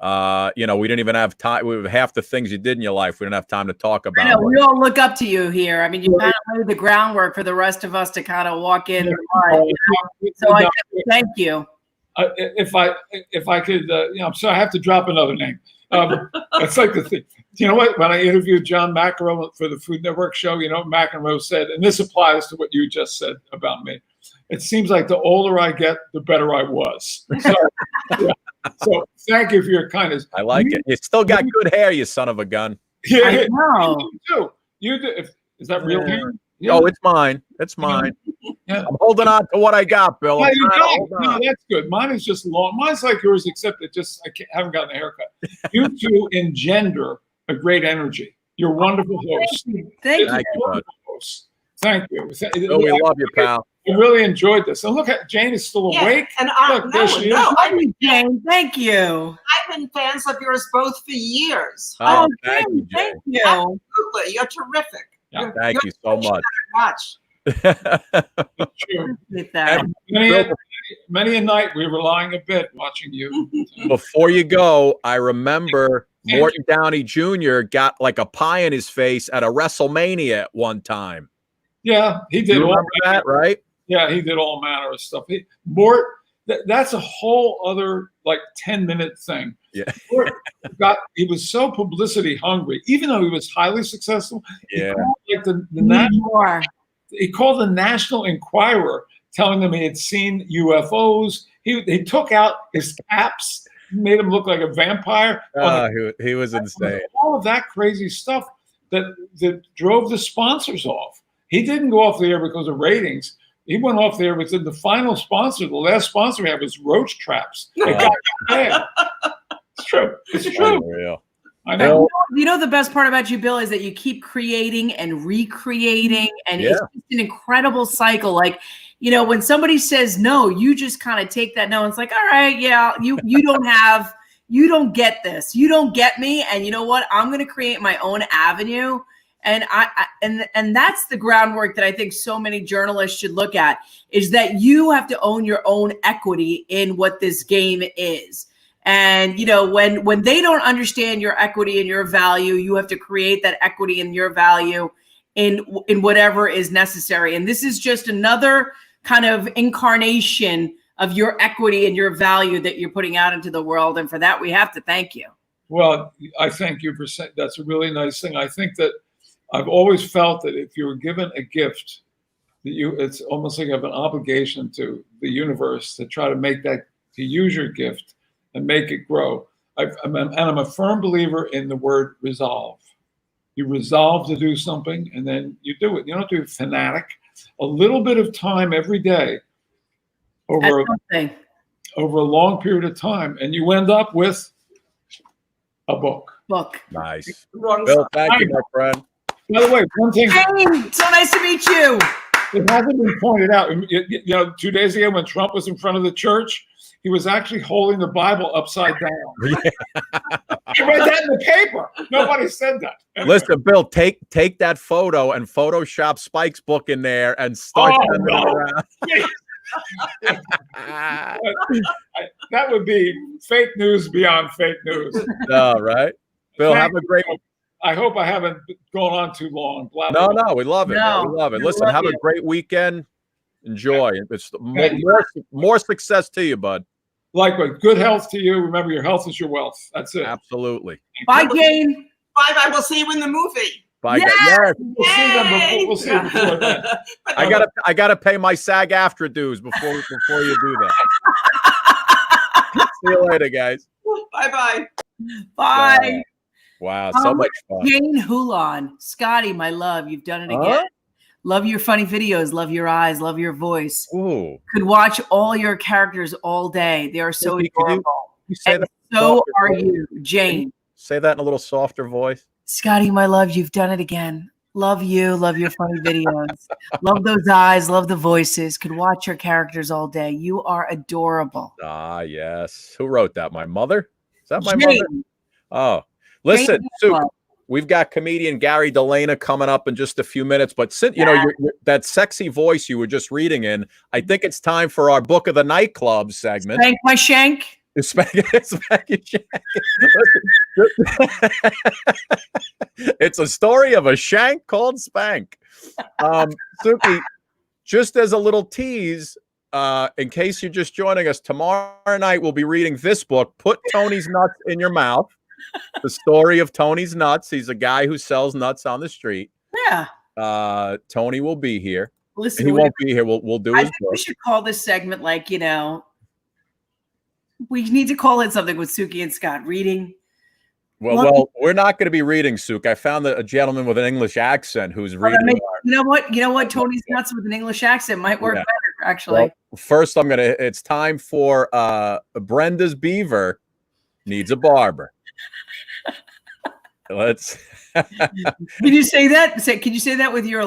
You know, we didn't even have time. Half the things you did in your life, we didn't have time to talk about. I know, we all look up to you here. I mean, you kind of laid the groundwork for the rest of us to kind of walk in. So I thank you. If I could, you know, so I have to drop another name. It's like the thing. You know what? When I interviewed John McEnroe for the Food Network show, you know, McEnroe said, and this applies to what you just said about me. It seems like the older I get, the better I was. So, yeah. So thank you for your kindness. I like it. You still got good hair, you son of a gun. Yeah, I know. You do. Is that real hair? Yeah. Oh, it's mine. It's mine. Yeah. I'm holding on to what I got, Bill. No, that's good. Mine is just long. Mine's like yours, except I haven't gotten a haircut. You two engender a great energy. You're wonderful hosts. Thank you. Thank you. Bill, we love you, pal. I really enjoyed this. And look at Jane is still awake. And Look, there she is. Jane, thank you. I've been fans of yours both for years. Oh, thank you. Jane. Thank you. Absolutely. You're terrific. Yeah. Thank you so much. Watch. Appreciate that. Many a night we were lying in bed watching you. Before you go, I remember Morton Downey Jr. got like a pie in his face at a WrestleMania at one time. Yeah, he did. You remember that, right? Yeah, he did all manner of stuff. That's a whole other like 10-minute thing. Yeah. He was so publicity hungry, even though he was highly successful. Yeah. He called the National Enquirer, telling them he had seen UFOs. He took out his caps, made him look like a vampire. He was insane. All of that crazy stuff that drove the sponsors off. He didn't go off the air because of ratings. He went off there because the final sponsor, the last sponsor we had was roach traps. It got bad. It's true. It's true. Unreal. I know. You know, the best part about you, Bill, is that you keep creating and recreating, and it's just an incredible cycle. Like, you know, when somebody says no, you just kind of take that no, and it's like, all right, yeah, you don't get this, you don't get me, and you know what? I'm going to create my own avenue. And and that's the groundwork that I think so many journalists should look at, is that you have to own your own equity in what this game is. And, you know, when they don't understand your equity and your value, you have to create that equity and your value in whatever is necessary. And this is just another kind of incarnation of your equity and your value that you're putting out into the world. And for that, we have to thank you. Well, I thank you for saying that's a really nice thing. I think that I've always felt that if you were given a gift, it's almost like you have an obligation to the universe to try to make that, to use your gift and make it grow. I'm a firm believer in the word resolve. You resolve to do something and then you do it. You don't do it fanatic. A little bit of time every day over a long period of time, and you end up with a book. Nice. Bill, thank you, my friend. By the way, one thing. Hey, so nice to meet you. It hasn't been pointed out. You know, 2 days ago when Trump was in front of the church, he was actually holding the Bible upside down. I read that in the paper. Nobody said that. Anyway. Listen, Bill, take that photo and Photoshop Spike's book in there and start sending it around. That would be fake news beyond fake news. No, right? Bill, have a great. I hope I haven't gone on too long. No, we love it. No, we love it. we Listen, love have you. a great weekend. Enjoy. It's more success to you, bud. Likewise, good health to you. Remember, your health is your wealth. That's it. Absolutely. Bye, Jane. Bye. We'll see you in the movie. Bye, Yes! guys. We'll see them before then. I gotta pay my SAG-AFTRA dues before you do that. See you later, guys. Bye. Bye. Wow, so much fun. Jane Hulan, Scotty, my love, you've done it again. Love your funny videos. Love your eyes. Love your voice. Ooh. Could watch all your characters all day. They are so adorable. You say And that so softer are voice? you, Jane. Say that in a little softer voice. Scotty, my love, you've done it again. Love you. Love your funny videos. Love those eyes. Love the voices. Could watch your characters all day. You are adorable. Ah, yes. Who wrote that? My mother? Is that my Jane. mother? Oh, listen, Jane Sue, Hulan. we've got comedian Gary DeLena coming up in just a few minutes. But since you know that sexy voice you were just reading in, I think it's time for our Book of the Night Club segment. Spank my shank. It's a story of a shank called Spank. Suki, just as a little tease, in case you're just joining us, tomorrow night we'll be reading this book, Put Tony's Nuts in Your Mouth. The story of Tony's Nuts. He's a guy who sells nuts on the street. Yeah. Tony will be here. Listen, He won't be here. We'll do I his think book. we should call this segment like, you know, we need to call it something with Suki and Scott reading. Well, we're not going to be reading, Suk. I found a gentleman with an English accent who's reading. You know what? Tony's nuts with an English accent might work better, actually. Well, first, it's time for Brenda's Beaver needs a barber. Let's. Can you say that? Can you say that with your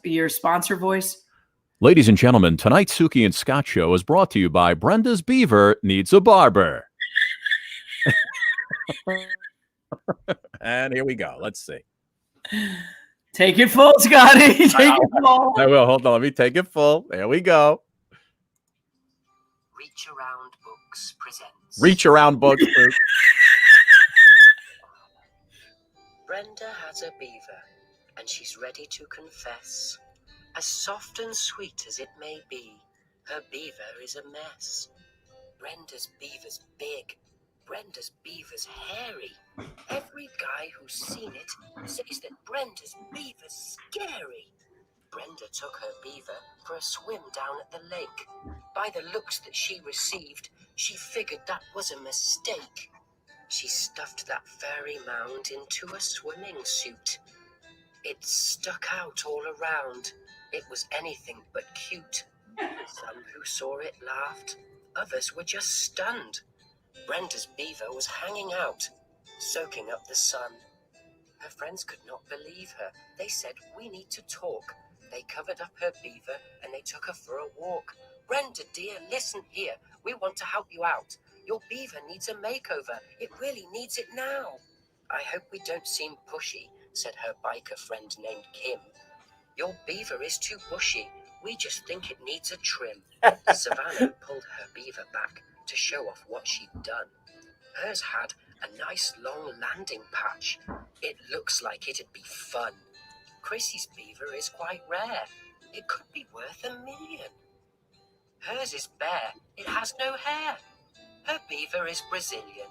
your sponsor voice? Ladies and gentlemen, tonight's Suki and Scott show is brought to you by Brenda's Beaver needs a barber. And here we go. Let's see. Take it full, Scotty. Take it full. I will. Hold on. Let me take it full. There we go. Reach Around Books presents. Reach Around Books. Brenda has a beaver, and she's ready to confess. As soft and sweet as it may be, her beaver is a mess. Brenda's beaver's big. Brenda's beaver's hairy. Every guy who's seen it says that Brenda's beaver's scary. Brenda took her beaver for a swim down at the lake. By the looks that she received, she figured that was a mistake. She stuffed that fairy mound into a swimming suit. It stuck out all around. It was anything but cute. Some who saw it laughed. Others were just stunned. Brenda's beaver was hanging out, soaking up the sun. Her friends could not believe her. They said, "We need to talk." They covered up her beaver and they took her for a walk. "Brenda, dear, listen here. We want to help you out. Your beaver needs a makeover. It really needs it now." "I hope we don't seem pushy," said her biker friend named Kim. "Your beaver is too bushy. We just think it needs a trim." Savannah pulled her beaver back to show off what she'd done. Hers had a nice long landing patch. It looks like it'd be fun. Chrissy's beaver is quite rare. It could be worth $1 million. Hers is bare. It has no hair. Her beaver is Brazilian.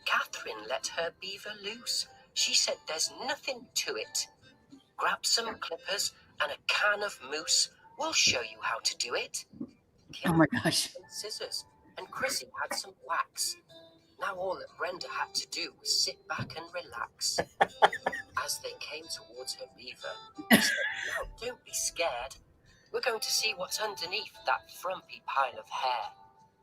Catherine let her beaver loose. She said there's nothing to it. Grab some clippers and a can of mousse. We'll show you how to do it. Oh my gosh. Kim had scissors, and Chrissy had some wax. Now all that Brenda had to do was sit back and relax. As they came towards her beaver, she said, "Now don't be scared. We're going to see what's underneath that frumpy pile of hair."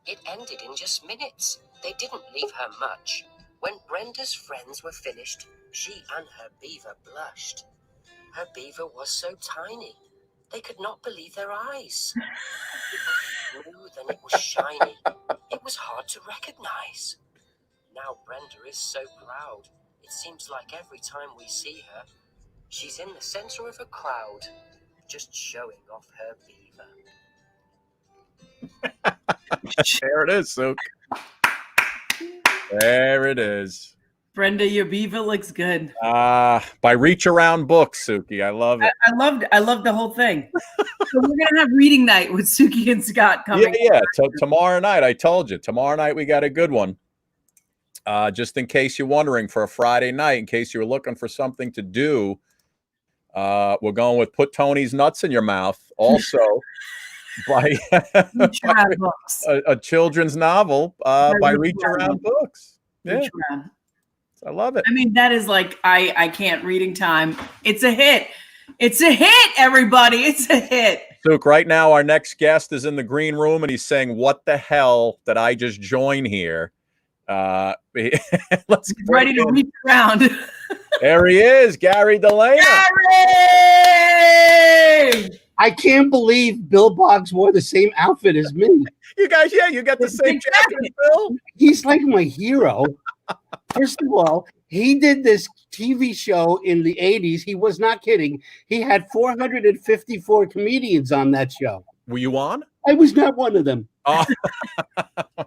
It ended in just minutes. They didn't leave her much. When Brenda's friends were finished, she and her beaver blushed. Her beaver was so tiny, they could not believe their eyes. It was smooth and it was shiny. It was hard to recognize. Now Brenda is so proud. It seems like every time we see her, she's in the center of a crowd, just showing off her beaver. There it is, Sook. There it is. Brenda, your beaver looks good. By Reach Around Books, Suki. I love it. I loved the whole thing. So we're gonna have reading night with Suki and Scott coming. Yeah. Tomorrow night, I told you. Tomorrow night we got a good one. Just in case you're wondering, for a Friday night, in case you were looking for something to do, we're going with Put Tony's Nuts in Your Mouth. Also, by a children's novel by Reach Around Books. Yeah. Reach Around. I love it. I mean, that is like, I can't reading time. It's a hit. It's a hit, everybody. It's a hit. Luke, right now our next guest is in the green room and he's saying, what the hell did I just join here? Let's get ready to reach around. There he is, Gary DELENA. Gary! I can't believe Bill Boggs wore the same outfit as me. You guys, you got the same jacket as Bill. He's like my hero. First of all, he did this TV show in the 80s. He was not kidding. He had 454 comedians on that show. Were you on? I was not one of them. Oh.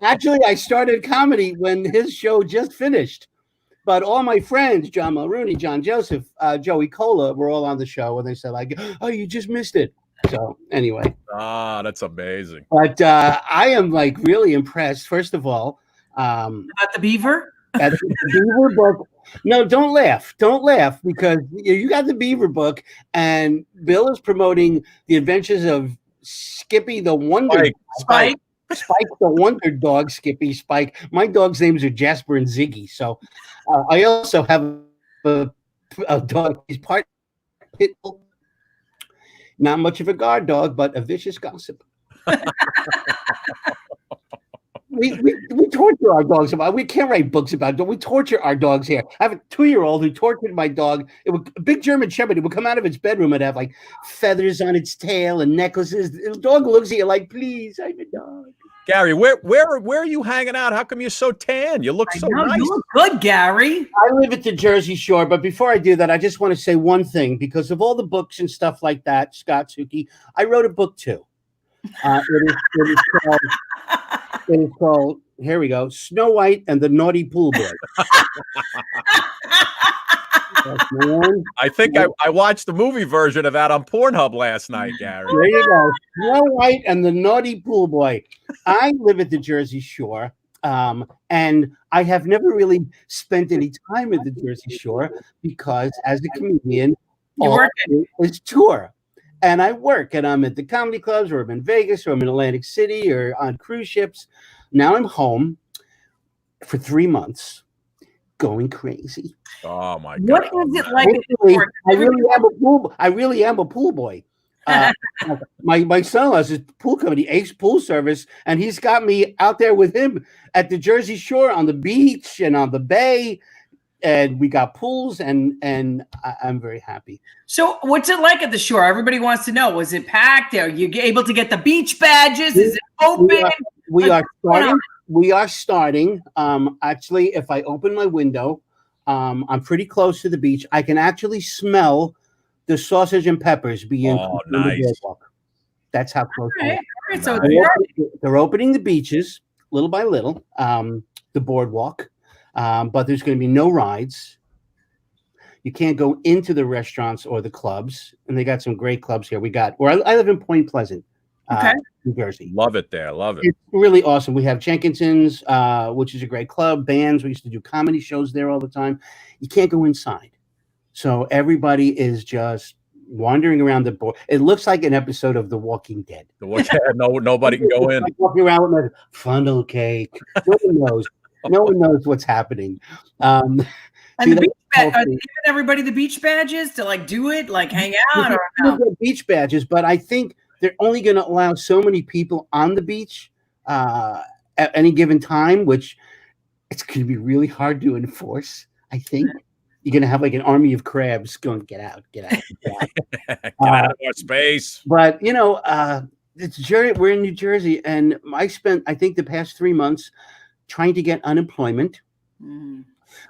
Actually, I started comedy when his show just finished. But all my friends, John Mulrooney, John Joseph, Joey Cola, were all on the show. And they said, like, oh, you just missed it. So anyway. That's amazing. But I am like really impressed. First of all. About the beaver? At the Beaver book. No, don't laugh. Don't laugh, because you got the Beaver book and Bill is promoting the adventures of Skippy the Wonder Spike the Wonder Dog. Skippy, Spike. My dogs' names are Jasper and Ziggy. So I also have a dog. He's part pit bull. Not much of a guard dog, but a vicious gossip. We torture our dogs about. We can't write books about dogs. We torture our dogs here. I have a 2-year-old who tortured my dog. It was a big German Shepherd. It would come out of its bedroom and have like feathers on its tail and necklaces. The dog looks at you like, please, I'm a dog. Gary, where are you hanging out? How come you're so tan? You look so nice. You look good, Gary. I live at the Jersey Shore, but before I do that, I just want to say one thing, because of all the books and stuff like that, Scott, Suki, I wrote a book too. It is called, here we go, Snow White and the Naughty Pool Boy. I think I watched the movie version of that on Pornhub last night, Gary. There you go. Snow White and the Naughty Pool Boy. I live at the Jersey Shore, and I have never really spent any time at the Jersey Shore because as a comedian, You work it. It's tour. And I work, and I'm at the comedy clubs, or I'm in Vegas, or I'm in Atlantic City, or on cruise ships. Now I'm home for 3 months, going crazy. Oh my God! What is it like? I really am a pool boy. My son has his pool company, Ace Pool Service, and he's got me out there with him at the Jersey Shore on the beach and on the bay. And we got pools, and I'm very happy. So what's it like at the shore? Everybody wants to know. Was it packed? Are you able to get the beach badges? Is it open? We are starting. Actually, if I open my window, I'm pretty close to the beach. I can actually smell the sausage and peppers being cooked on the boardwalk. That's how close I am. All right, so they're opening the beaches little by little, the boardwalk. But there's going to be no rides. You can't go into the restaurants or the clubs, and they got some great clubs here. I live in Point Pleasant, New Jersey. Love it there. Love it. It's really awesome. We have Jenkinson's, which is a great club. Bands. We used to do comedy shows there all the time. You can't go inside, so everybody is just wandering around the board. It looks like an episode of The Walking Dead. Nobody can go in. Like walking around with a funnel cake. No one knows. No one knows what's happening. And the beach are they giving everybody the beach badges to like do it, like hang out, or no? Beach badges, but I think they're only going to allow so many people on the beach at any given time, which it's going to be really hard to enforce. I think you're going to have like an army of crabs going, get out, get out, get out. Get out of our space. But we're in New Jersey, and I spent, I think, the past 3 months trying to get unemployment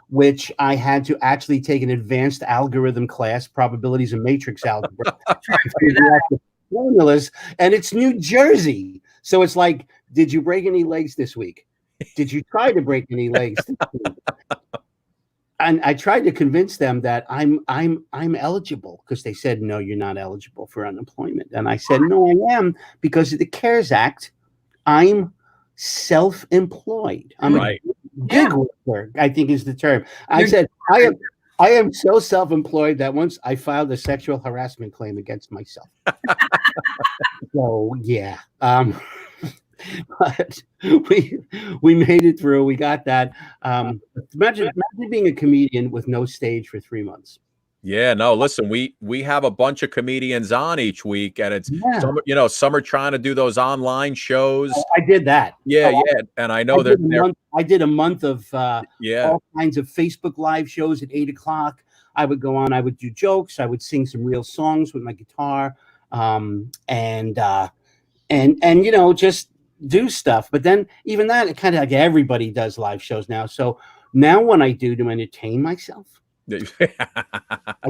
which I had to actually take an advanced algorithm class, probabilities and matrix algebra, to figure out the formulas. And it's New Jersey. So it's like, did you break any legs this week? Did you try to break any legs this week? And I tried to convince them that I'm eligible, because they said, no, you're not eligible for unemployment. And I said, no, I am, because of the CARES Act. I'm self-employed. I'm right. a gig worker, I think is the term. I said, I am so self-employed that once I filed a sexual harassment claim against myself. So yeah. But we made it through. We got that. Imagine being a comedian with no stage for 3 months. Yeah, no, listen, we have a bunch of comedians on each week, and it's some are trying to do those online shows. I did that. Yeah, and I know I did a month of all kinds of Facebook Live shows at 8 o'clock. I would go on. I would do jokes. I would sing some real songs with my guitar, and just do stuff. But then even that, it kind of like everybody does live shows now. So now when I do to entertain myself, I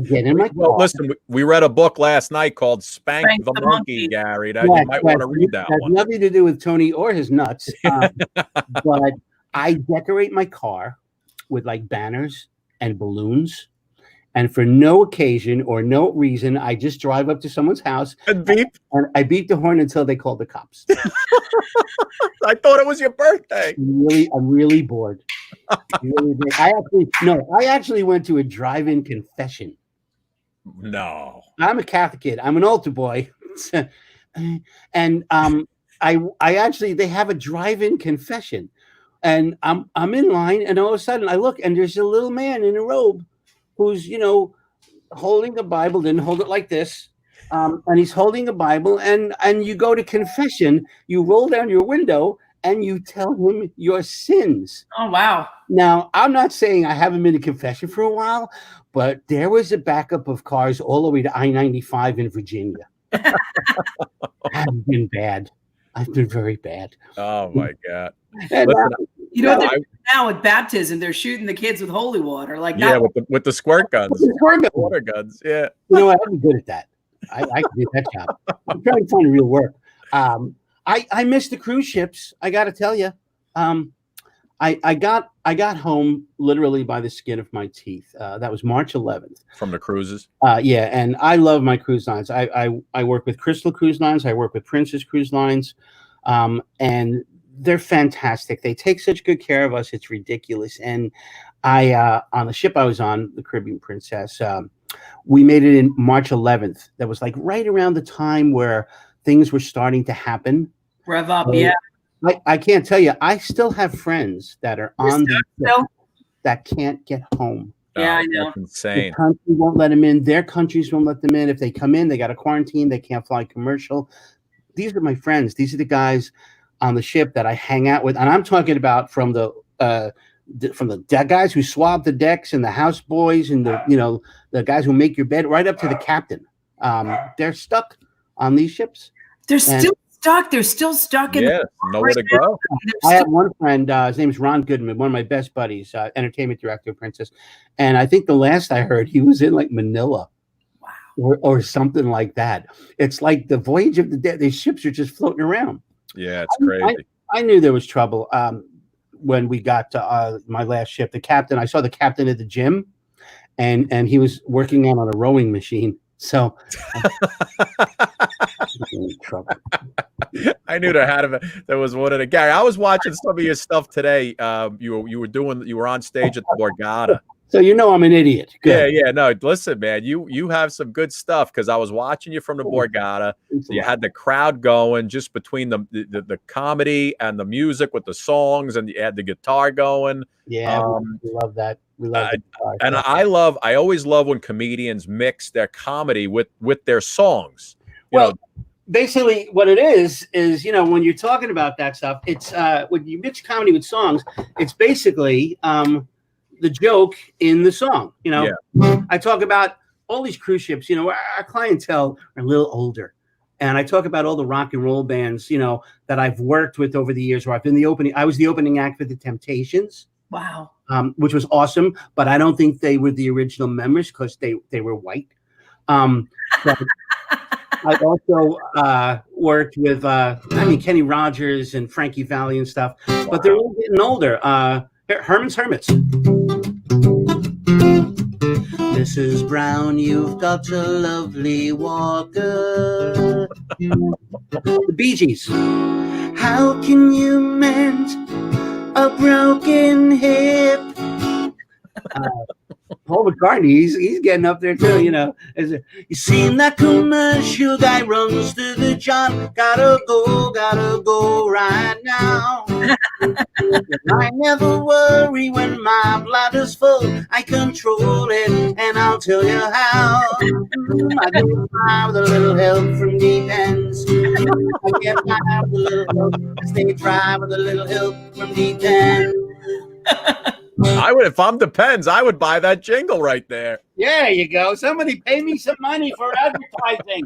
get in my car. Well, listen, we read a book last night called Spank the Monkey, Gary. You might want to read that one. Has nothing to do with Tony or his nuts. But I decorate my car with like banners and balloons. And for no occasion or no reason, I just drive up to someone's house and beep. And I beep the horn until they call the cops. I thought it was your birthday. I'm really bored. I actually went to a drive-in confession. No. I'm a Catholic kid. I'm an altar boy. And they have a drive-in confession. And I'm in line, and all of a sudden I look, and there's a little man in a robe who's, holding a Bible, didn't hold it like this. And he's holding a Bible, and you go to confession, you roll down your window and you tell him your sins. Oh, wow. Now, I'm not saying I haven't been to confession for a while, but there was a backup of cars all the way to I-95 in Virginia. I've been bad. I've been very bad. Oh, my God. And, listen, now with baptism, they're shooting the kids with holy water. With the squirt guns. Water guns, yeah. I'm good at that. I can do that job. I'm trying to find real work. I miss the cruise ships. I got to tell you, I got home literally by the skin of my teeth. That was March 11th. From the cruises. Yeah, and I love my cruise lines. I work with Crystal Cruise Lines. I work with Princess Cruise Lines, and they're fantastic. They take such good care of us. It's ridiculous. And I on the ship I was on, the Caribbean Princess, we made it in March 11th. That was like right around the time where things were starting to happen. Rev up, yeah. I can't tell you. I still have friends that are on the ship that can't get home. Yeah, I know. That's insane. The country won't let them in. Their countries won't let them in. If they come in, they got to quarantine. They can't fly commercial. These are my friends. These are the guys on the ship that I hang out with, and I'm talking about from the guys who swab the decks and the houseboys and the guys who make your bed, right up to the captain. They're stuck on these ships. They're still stuck. They're still stuck in. Yeah, nowhere to go. I have one friend. His name's Ron Goodman, one of my best buddies, entertainment director of Princess. And I think the last I heard, he was in like Manila. Wow. Or something like that. It's like the voyage of the dead. These ships are just floating around. Yeah, it's crazy. I knew there was trouble when we got to my last ship. The captain, I saw the captain at the gym, and he was working on a rowing machine. So trouble. I knew there was one of the Gary. I was watching some of your stuff today. You were on stage at the Borgata. So I'm an idiot. Good. Yeah. No, listen, man, you have some good stuff, because I was watching you from the Borgata. So you had the crowd going just between the comedy and the music with the songs, and you had the guitar going. Yeah, we love that. We love the guitar. And I always love when comedians mix their comedy with their songs. Basically what it is when you're talking about that stuff, it's when you mix comedy with songs, it's basically the joke in the song. I talk about all these cruise ships. Our clientele are a little older, and I talk about all the rock and roll bands that I've worked with over the years. Where I was the opening act for the Temptations. Wow. which was awesome. But I don't think they were the original members because they were white. But I also worked with Kenny Rogers and Frankie Valli and stuff. But they're all getting older. Herman's Hermits. Mrs. Brown, you've got a lovely walker. The Bee Gees. How can you mend a broken hip? Paul McCartney, he's getting up there too, you know. You seen that commercial guy runs to the job, gotta go right now. I never worry when my bladder's full, I control it, and I'll tell you how. I get by with a little help from deep ends. I get by with a little help, I stay dry with a little help from deep ends. I would, if I'm Depends, I would buy that jingle right there. There you go. Somebody pay me some money for advertising.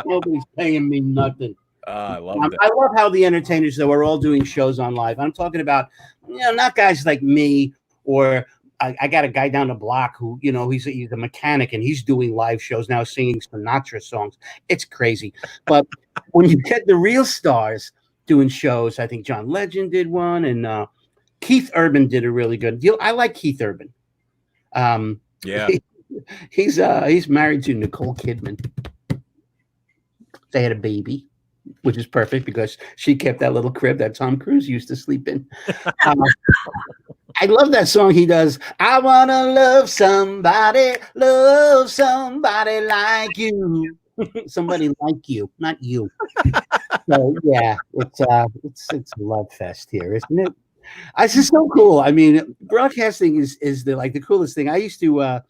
Nobody's paying me nothing. I love that. I love how the entertainers, though, are all doing shows on live. I'm talking about, not guys like me, or I got a guy down the block who, he's a mechanic and he's doing live shows now, singing Sinatra songs. It's crazy. But when you get the real stars doing shows, I think John Legend did one, and Keith Urban did a really good deal. I like Keith Urban. Yeah. He's married to Nicole Kidman. They had a baby, which is perfect because she kept that little crib that Tom Cruise used to sleep in. I love that song he does. I want to love somebody like you. Somebody like you, not you. So yeah, it's a love fest here, isn't it? It's just so cool. I mean, broadcasting is the coolest thing. I used to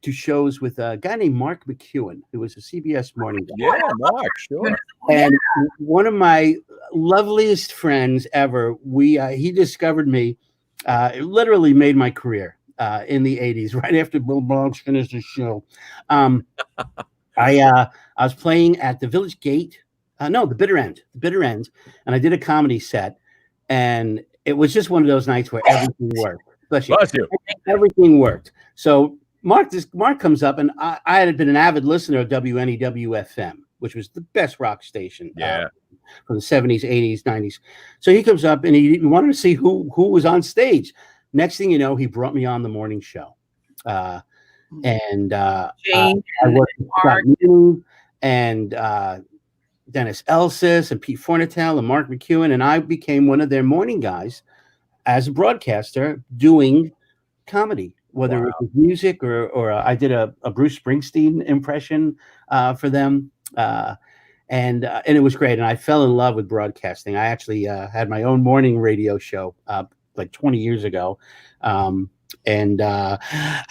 do shows with a guy named Mark McEwen, who was a CBS morning guy. Yeah, Mark, sure. And one of my loveliest friends ever, he discovered me. It literally made my career in the 80s, right after Bill Boggs finished his show. I was playing at the Village Gate. The Bitter End, and I did a comedy set, and it was just one of those nights where everything worked. Bless you. Everything worked. So Mark comes up, and I had been an avid listener of WNEW-FM, which was the best rock station from the 70s, 80s, 90s. So he comes up, and he wanted to see who was on stage. Next thing you know, he brought me on the morning show. I worked with Scott Newton and Dennis Elsis and Pete Fornatel and Mark McEwen, and I became one of their morning guys as a broadcaster doing comedy, whether it was music or I did a Bruce Springsteen impression for them, and it was great. And I fell in love with broadcasting. I actually had my own morning radio show like 20 years ago, and I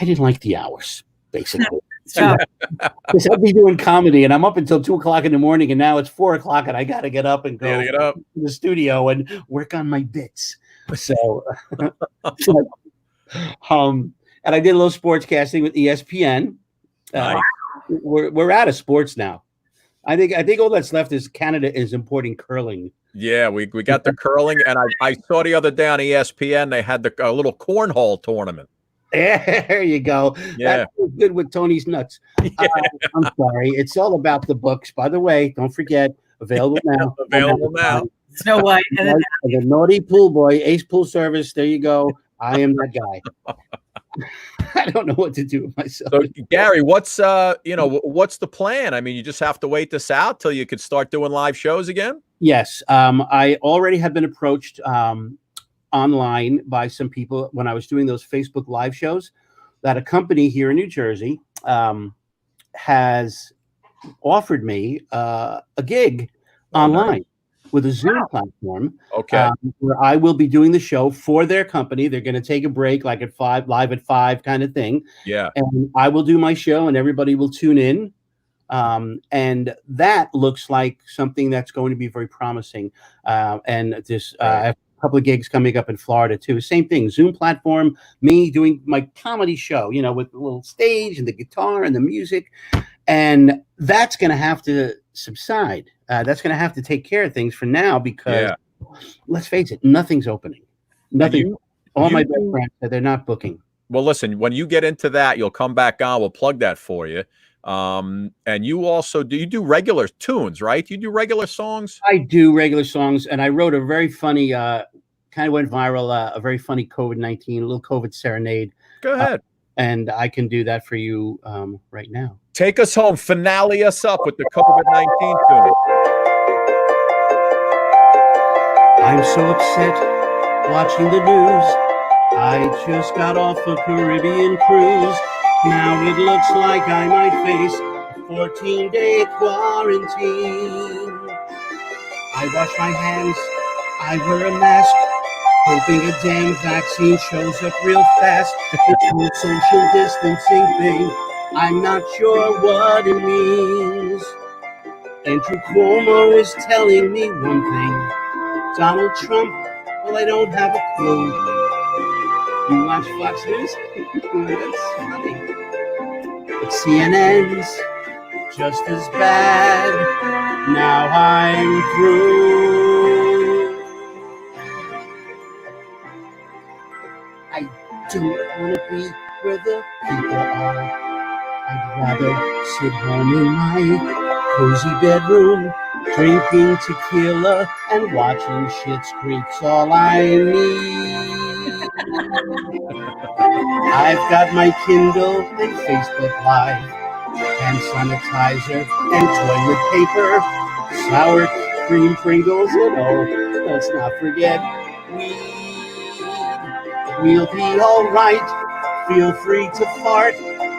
didn't like the hours, basically. Because I'd be doing comedy and I'm up until 2:00 in the morning, and now it's 4:00 and I got to get up and go to the studio and work on my bits. So, and I did a little sportscasting with ESPN. Nice. We're out of sports now. I think all that's left is Canada is importing curling. Yeah, we got the curling, and I saw the other day on ESPN they had a little cornhole tournament. There you go. Yeah. That was good with Tony's nuts. I'm sorry. It's all about the books. By the way, don't forget, available now. Available now. Snow White. The naughty pool boy, Ace Pool Service. There you go. I am that guy. I don't know what to do with myself. So, Gary, what's the plan? I mean, you just have to wait this out till you could start doing live shows again? Yes. I already have been approached online by some people when I was doing those Facebook live shows, that a company here in New Jersey has offered me a gig online with a Zoom platform. Okay. Where I will be doing the show for their company. They're going to take a break like at 5, live at 5 kind of thing. Yeah. And I will do my show and everybody will tune in. And that looks like something that's going to be very promising. And this, I have a couple of gigs coming up in Florida too. Same thing, Zoom platform, me doing my comedy show, with the little stage and the guitar and the music. And that's going to have to subside. That's going to have to take care of things for now because let's face it, nothing's opening. Nothing. All my best friends said they're not booking. Well, listen, when you get into that, you'll come back on. We'll plug that for you. And you also do regular tunes, right? You do regular songs? I do regular songs, and I wrote a very funny, kind of went viral, a very funny COVID-19, a little COVID serenade. Go ahead. And I can do that for you right now. Take us home. Finale us up with the COVID-19 tune. I'm so upset watching the news. I just got off a Caribbean cruise. Now it looks like I might face a 14-day quarantine. I wash my hands, I wear a mask, hoping a damn vaccine shows up real fast. This whole social distancing thing, I'm not sure what it means. Andrew Cuomo is telling me one thing. Donald Trump, well, I don't have a clue. You watch Fox News? That's funny. But CNN's just as bad. Now I'm through. I don't want to be where the people are. I'd rather sit home in my cozy bedroom, drinking tequila and watching Schitt's Creek's all I need. I've got my Kindle and Facebook Live, hand sanitizer and toilet paper, sour cream Pringles, and oh, let's not forget weed. We'll be all right, feel free to fart.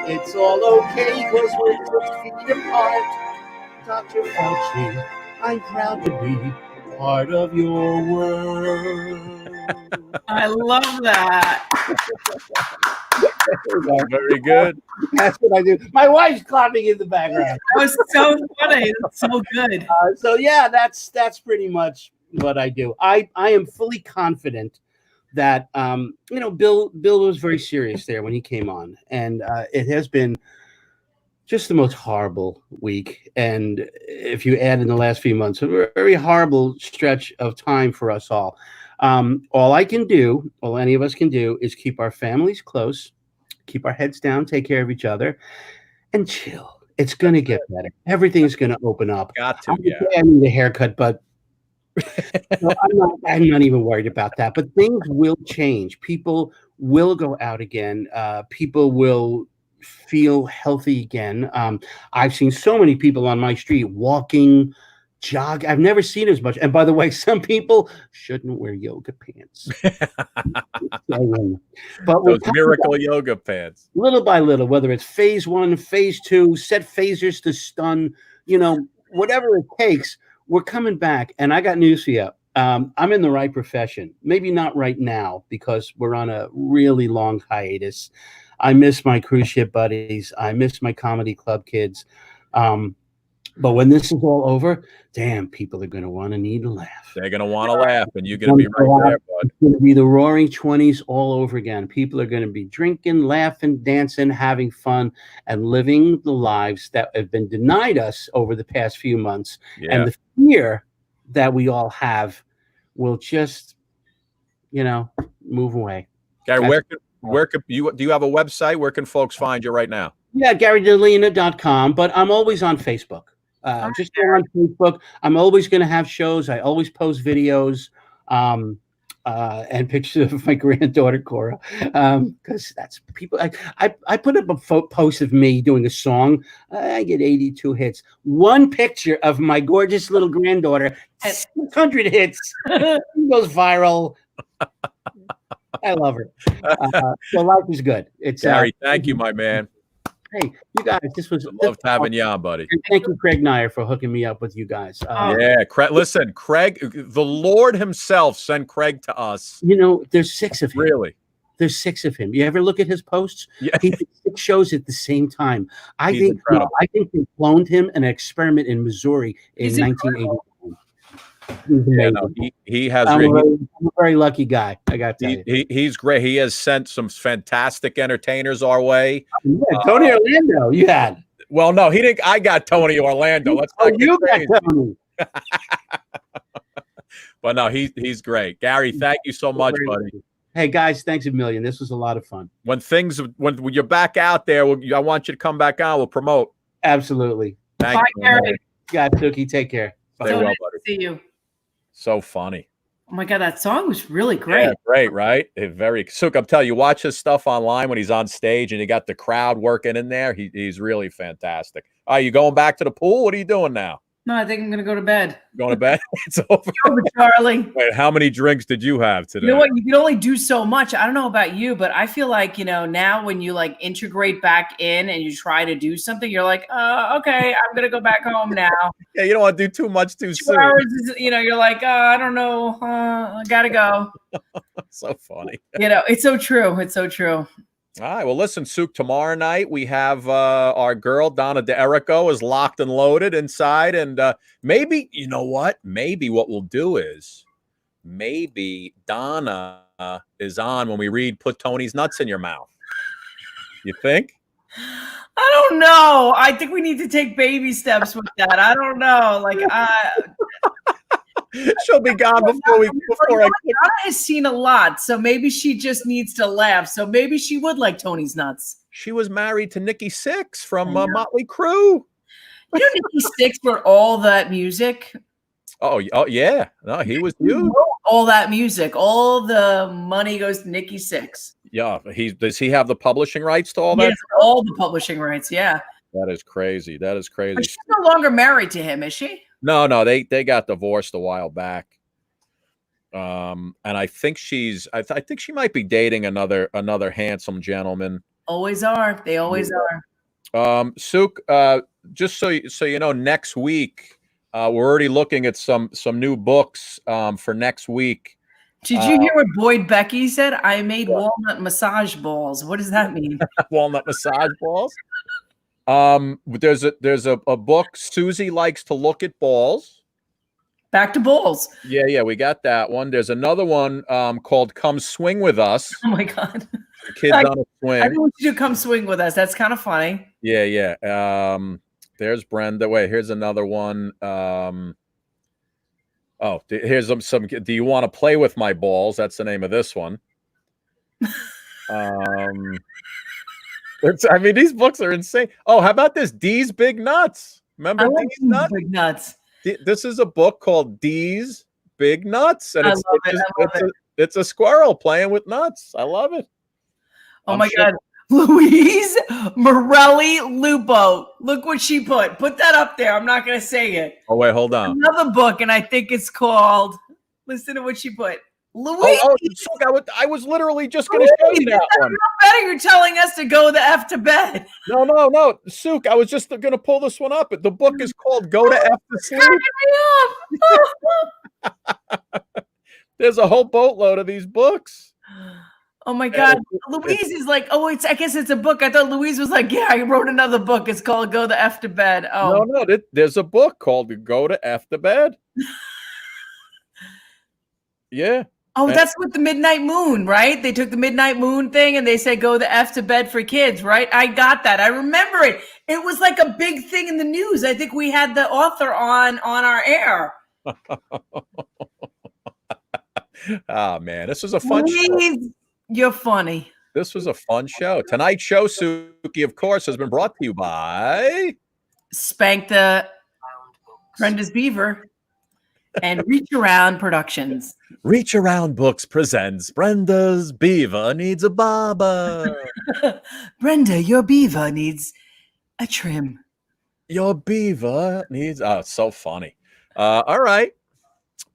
It's all okay, cause we're 6 feet apart. Dr. Fauci, I'm proud to be part of your world. I love that. Very good. That's what I do. My wife's clapping in the background. That was so funny. That's so good. So yeah, that's pretty much what I do. I am fully confident that Bill was very serious there when he came on, and it has been just the most horrible week. And if you add in the last few months, a very horrible stretch of time for us all. All I can do, all any of us can do, is keep our families close, keep our heads down, take care of each other, and chill. It's going to get better. Everything's going to open up. Got to, yeah. I need a haircut, but I'm not even worried about that. But things will change. People will go out again. People will feel healthy again. I've seen so many people on my street walking, jog. I've never seen as much. And by the way, some people shouldn't wear yoga pants. But those miracle yoga pants. Little by little, whether it's phase 1, phase 2, set phasers to stun, whatever it takes, we're coming back. And I got news for you. I'm in the right profession. Maybe not right now because we're on a really long hiatus. I miss my cruise ship buddies. I miss my comedy club kids. But when this is all over, damn, people are going to want to need a laugh. They're going to want to laugh, and you're going to be right there, bud. It's going to be the roaring 20s all over again. People are going to be drinking, laughing, dancing, having fun, and living the lives that have been denied us over the past few months. Yeah. And the fear that we all have will just, move away. Gary, where could do you have a website? Where can folks find you right now? Yeah, GaryDelena.com, but I'm always on Facebook. Just go on Facebook. I'm always going to have shows. I always post videos and pictures of my granddaughter, Cora, because that's people. I put up a post of me doing a song. I get 82 hits. One picture of my gorgeous little granddaughter has 600 hits. It goes viral. I love her. So life is good. It's Gary, thank you, my man. Hey, you guys, this was loved having you on, buddy. And thank you, Craig Nyer, for hooking me up with you guys. Yeah, Craig. Listen, Craig, the Lord Himself sent Craig to us. There's 6 of him. Really? There's 6 of him. You ever look at his posts? Yeah. He did 6 shows at the same time. I He's think incredible. they cloned him in an experiment in Missouri in 1981. Yeah, no, he has. I'm a very lucky guy. I got to tell you. He's great. He has sent some fantastic entertainers our way. Yeah, Tony Orlando, you had. Well, no, he didn't. I got Tony Orlando. Let's not get you crazy. got Tony. But no, he's great. Gary, thank you so much, buddy. Hey guys, thanks a million. This was a lot of fun. When you're back out there, I want you to come back on. We'll promote. Absolutely. Thank Bye, you. Gary. God, Tookie, take care. Stay So well, nice buddy. to see you. So funny. Oh my God, that song was really great. Yeah, great, right? Very Sook, I'm telling you, watch his stuff online when he's on stage and you got the crowd working in there. He's really fantastic. Are you going back to the pool? What are you doing now? No, I think I'm gonna go to bed. Going to bed? It's over. Over, Charlie. Wait, how many drinks did you have today? You know what? You can only do so much. I don't know about you, but I feel like, now when you like integrate back in and you try to do something, you're like, okay, I'm going to go back home now. Yeah, you don't want to do too much too 2 soon. hours is, you're like, I don't know. I got to go. So funny. It's so true. It's so true. All right. Well, listen, Sook, tomorrow night we have our girl, Donna DeErico, is locked and loaded inside. And maybe, you know what? Maybe what we'll do is maybe Donna is on when we read Put Tony's Nuts in Your Mouth. You think? I don't know. I think we need to take baby steps with that. I don't know. Like, she'll be gone before I Donna has seen a lot, so maybe she just needs to laugh. So maybe she would like Tony's Nuts. She was married to Nikki Sixx from Motley Crue. Nikki Sixx wrote all that music. Oh yeah. No, he was huge. He wrote all that music. All the money goes to Nikki Sixx. Yeah. Does he have the publishing rights to all that? Yes, all the publishing rights. Yeah. That is crazy. That is crazy. But she's no longer married to him, is she? No, they got divorced a while back. And I think I think she might be dating another handsome gentleman. Always are. They always are. Sook, just so you know, next week we're already looking at some new books for next week. Did you hear what Boyd Becky said? I made walnut massage balls. What does that mean? Walnut massage balls. There's a book, Susie Likes to Look at Balls. Back to balls. Yeah, we got that one. There's another one called Come Swing With Us. Oh my God. Kids on a Swing. I think we should do Come Swing With Us. That's kind of funny. Yeah. There's Brenda. Wait, here's another one. Here's some. Do you want to play with my balls? That's the name of this one. These books are insane. Oh, how about this? D's Big Nuts. Remember D's Nuts? Big Nuts. This is a book called D's Big Nuts, and it's a squirrel playing with nuts. I love it. Oh my God. Louise Morelli Lupo. Look what she put. Put that up there. I'm not going to say it. Oh, wait, hold on. Another book, and I think it's called, listen to what she put. Louise. I was literally just going to show you that one. Better you're telling us to go the F to bed. No. Sook, I was just going to pull this one up. The book is called Go to F to Sleep. There's a whole boatload of these books. Oh my God. Louise is like, I guess it's a book. I thought Louise was like, yeah, I wrote another book. It's called Go the F to Bed. Oh. No, there's a book called Go to F to Bed. Yeah. Oh, that's with the Midnight Moon, right? They took the Midnight Moon thing and they said, go the F to bed for kids, right? I got that. I remember it. It was like a big thing in the news. I think we had the author on our air. Oh, man. This was a fun show. You're funny. This was a fun show. Tonight's show, Suki, of course, has been brought to you by Spank the Brenda's Beaver and Reach Around Productions. Reach Around Books presents Brenda's Beaver Needs a Barber. Brenda, your beaver needs a trim. Your beaver needs... Oh, it's so funny. All right.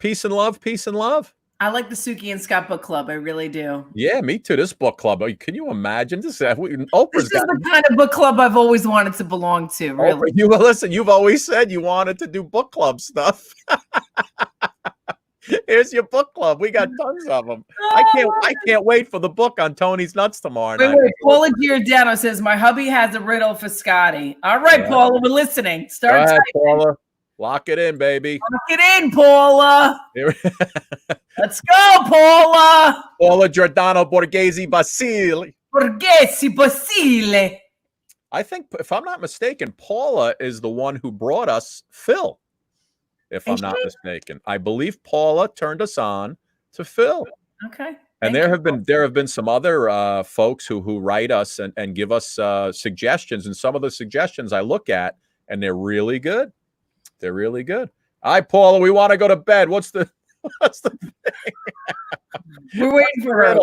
Peace and love. Peace and love. I like the Suki and Scott book club. I really do. Yeah, me too. This book club. Can you imagine this? Oprah's this is the kind of book club I've always wanted to belong to. Really. Listen, you've always said you wanted to do book club stuff. Here's your book club. We got tons of them. I can't wait for the book on Tony's Nuts tomorrow night. Wait. Paula Giordano says my hubby has a riddle for Scotty. All right, Paula, we're listening. Go ahead, Paula. Lock it in, baby. Lock it in, Paula. Let's go, Paula. Paula Giordano Borghese Basile. Borghese Basile. I think, if I'm not mistaken, Paula is the one who brought us Phil. If I'm not mistaken, I believe Paula turned us on to Phil. Okay. And there have been some other folks who write us and give us suggestions, and some of the suggestions I look at, and they're really good. They're really good. All right, Paula, we want to go to bed. What's the thing? We're waiting for her.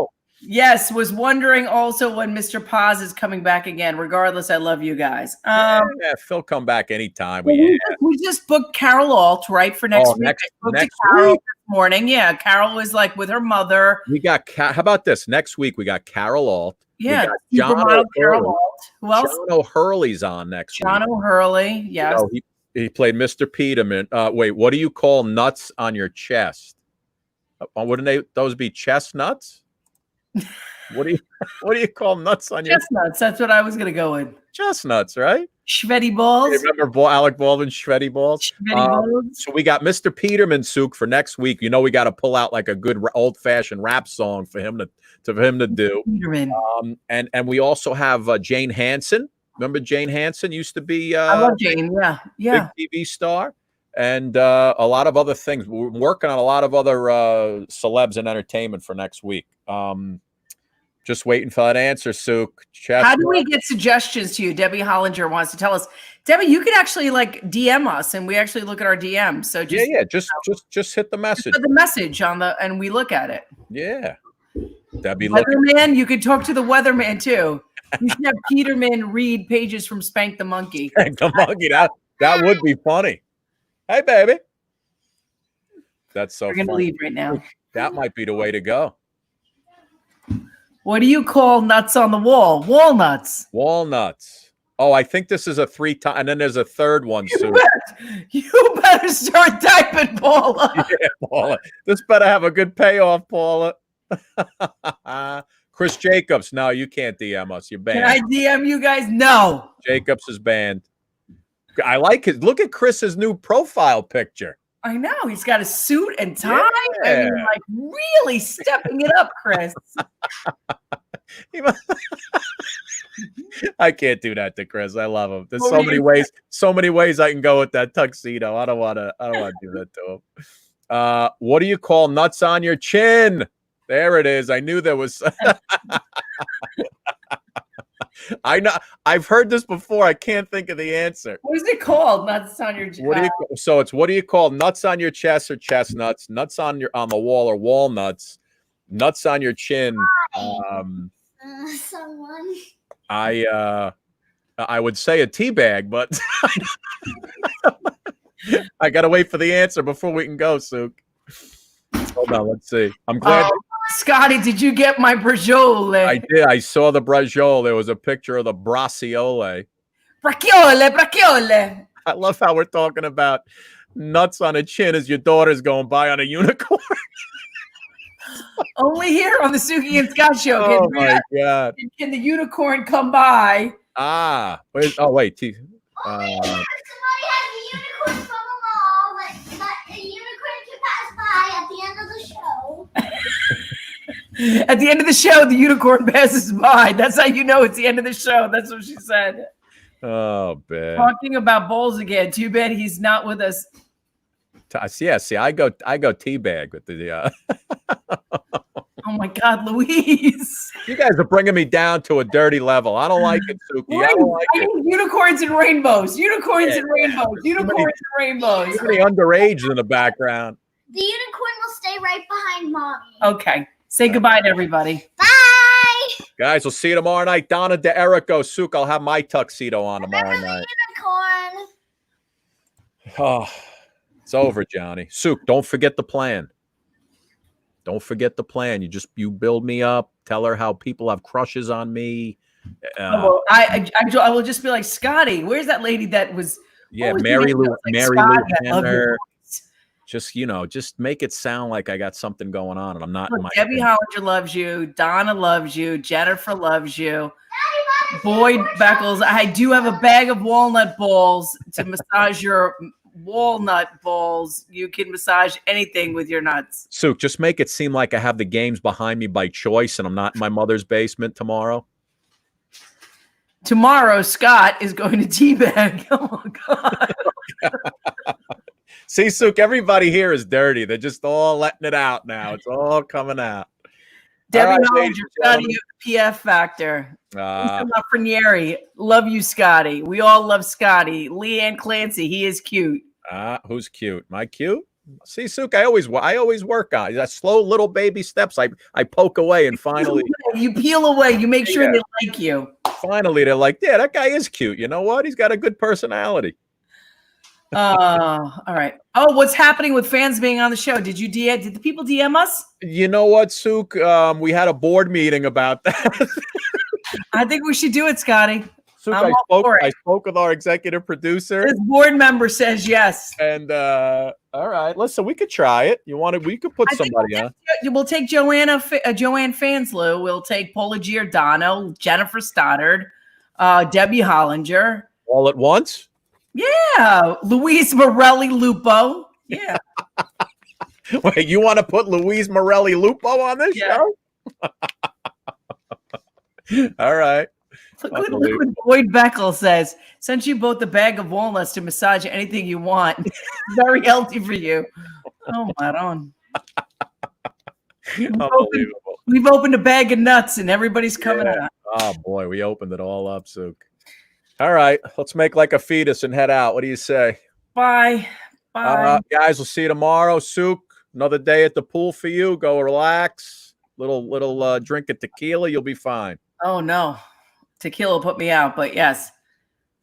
Yes, was wondering also when Mr. Paz is coming back again. Regardless, I love you guys. Yeah, Phil, come back anytime. We just booked Carol Alt, right, for next week. Next Carol week. this morning. Yeah, Carol was like with her mother. We got how about this? Next week we got Carol Alt. Yeah, John Carol Alt. Who else? John O'Hurley's on next week. John O'Hurley. Yes. You know, he played Mr. Peterman. Wait, what do you call nuts on your chest? Wouldn't those be chestnuts? What do you call nuts on your chestnuts? That's what I was gonna go with. Chestnuts, right? Shreddy balls. You remember Alec Baldwin's Shreddy balls? So we got Mr. Peterman, Souk, for next week. You know, we got to pull out like a good old-fashioned rap song for him to do. Peterman. And we also have Jane Hansen. Remember Jane Hansen used to be I love Jane. Yeah. Big TV star. And a lot of other things. We're working on a lot of other celebs and entertainment for next week. Just waiting for that answer, Souk. How do we get suggestions to you? Debbie Hollinger wants to tell us. Debbie, you could actually like DM us, and we actually look at our DMs. So just hit the message. Put the message on and we look at it. Yeah, Debbie. Weatherman, you could talk to the weatherman too. You should have Peterman read pages from Spank the Monkey. Spank the Monkey. That would be funny. Hey, baby. That's so. We're gonna leave right now. That might be the way to go. What do you call nuts on the wall? Walnuts. Walnuts. Oh, I think this is a 3 times, and then there's a third one soon. You better start typing, Paula. Yeah, Paula. This better have a good payoff, Paula. Chris Jacobs. No, you can't DM us. You're banned. Can I DM you guys? No. Jacobs is banned. I like his. Look at Chris's new profile picture. I know. He's got a suit and tie. Yeah. I mean, like really stepping it up, Chris. I can't do that to Chris. I love him. There's so many ways I can go with that tuxedo. I don't want to do that to him. What do you call nuts on your chin? There it is. I knew there was. I know. I've heard this before. I can't think of the answer. What is it called? Nuts on your chest. What do you call nuts on your chest or chestnuts? Nuts on the wall or walnuts? Nuts on your chin. Someone. I would say a tea bag, but I gotta wait for the answer before we can go, Souk. Hold on, let's see. I'm glad. Scotty, did you get my braciole? I did. I saw the braciole. There was a picture of the braciole. Braciole. I love how we're talking about nuts on a chin as your daughter's going by on a unicorn. Only here on the Suki and Scott show. Oh my God! Can the unicorn come by? Wait. Somebody has a unicorn from a mall, but a unicorn can pass by at the end of the show. At the end of the show, the unicorn passes by. That's how you know it's the end of the show. That's what she said. Oh, man. Talking about bowls again. Too bad he's not with us. Yeah, see, I go teabag with the. Oh my God, Louise! You guys are bringing me down to a dirty level. I don't like it, Suki. I don't like it. Unicorns and rainbows. Unicorns and rainbows. Unicorns and rainbows. Too many underage in the background. The unicorn will stay right behind mommy. Okay. Say goodbye to everybody. Bye. Guys, we'll see you tomorrow night. Donna DeErico, Souk, I'll have my tuxedo on tomorrow night. Unicorn. Oh, it's over, Johnny. Souk, don't forget the plan. Don't forget the plan. You build me up. Tell her how people have crushes on me. I will just be like, Scotty, where's that lady that was? Yeah, Mary Lou Henner. Just make it sound like I got something going on, and I'm not. Look, Debbie Hollinger loves you. Donna loves you. Jennifer loves you. Boyd Beckles, I do have a bag of walnut balls to massage your walnut balls. You can massage anything with your nuts. Souk, just make it seem like I have the games behind me by choice, and I'm not in my mother's basement tomorrow. Tomorrow, Scott is going to teabag. Oh my God. See, Souk, everybody here is dirty. They're just all letting it out now. It's all coming out. Debbie right, Hollinger, ladies and Scotty, gentlemen. you have the PF factor. Uh, Lisa Lafreniere, love you, Scotty. We all love Scotty. Leanne Clancy, he is cute. who's cute? Am I cute? See, Suk, I always work on that slow little baby steps. I poke away, and finally, You peel away. You make sure they like you. finally, they're like, yeah, that guy is cute. You know what? He's got a good personality. All right. Oh, what's happening with fans being on the show? Did the people DM us? You know what, Suk? We had a board meeting about that. I think we should do it, Scotty. Suk, I'm all for it. I spoke with our executive producer. This board member says yes. And all right, listen, we could try it. We could put somebody on. We'll take Joanne Fanslow. We'll take Paula Giordano, Jennifer Stoddard, Debbie Hollinger. All at once? Yeah. Louise Morelli Lupo. Yeah. Wait, you want to put Louise Morelli Lupo on this show? All right. Look what Boyd Beckel says. Sent you both a bag of walnuts to massage anything you want. Very healthy for you. Oh, my God. Unbelievable. We've opened a bag of nuts and everybody's coming out. Oh, boy. We opened it all up, Suk. All right. Let's make like a fetus and head out. What do you say? Bye. Bye. Guys, we'll see you tomorrow. Suk, another day at the pool for you. Go relax. Little drink of tequila. You'll be fine. Oh, no. Tequila put me out, but yes.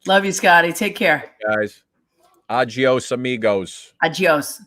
Love you, Scotty. Take care. Guys. Adios, amigos. Adios.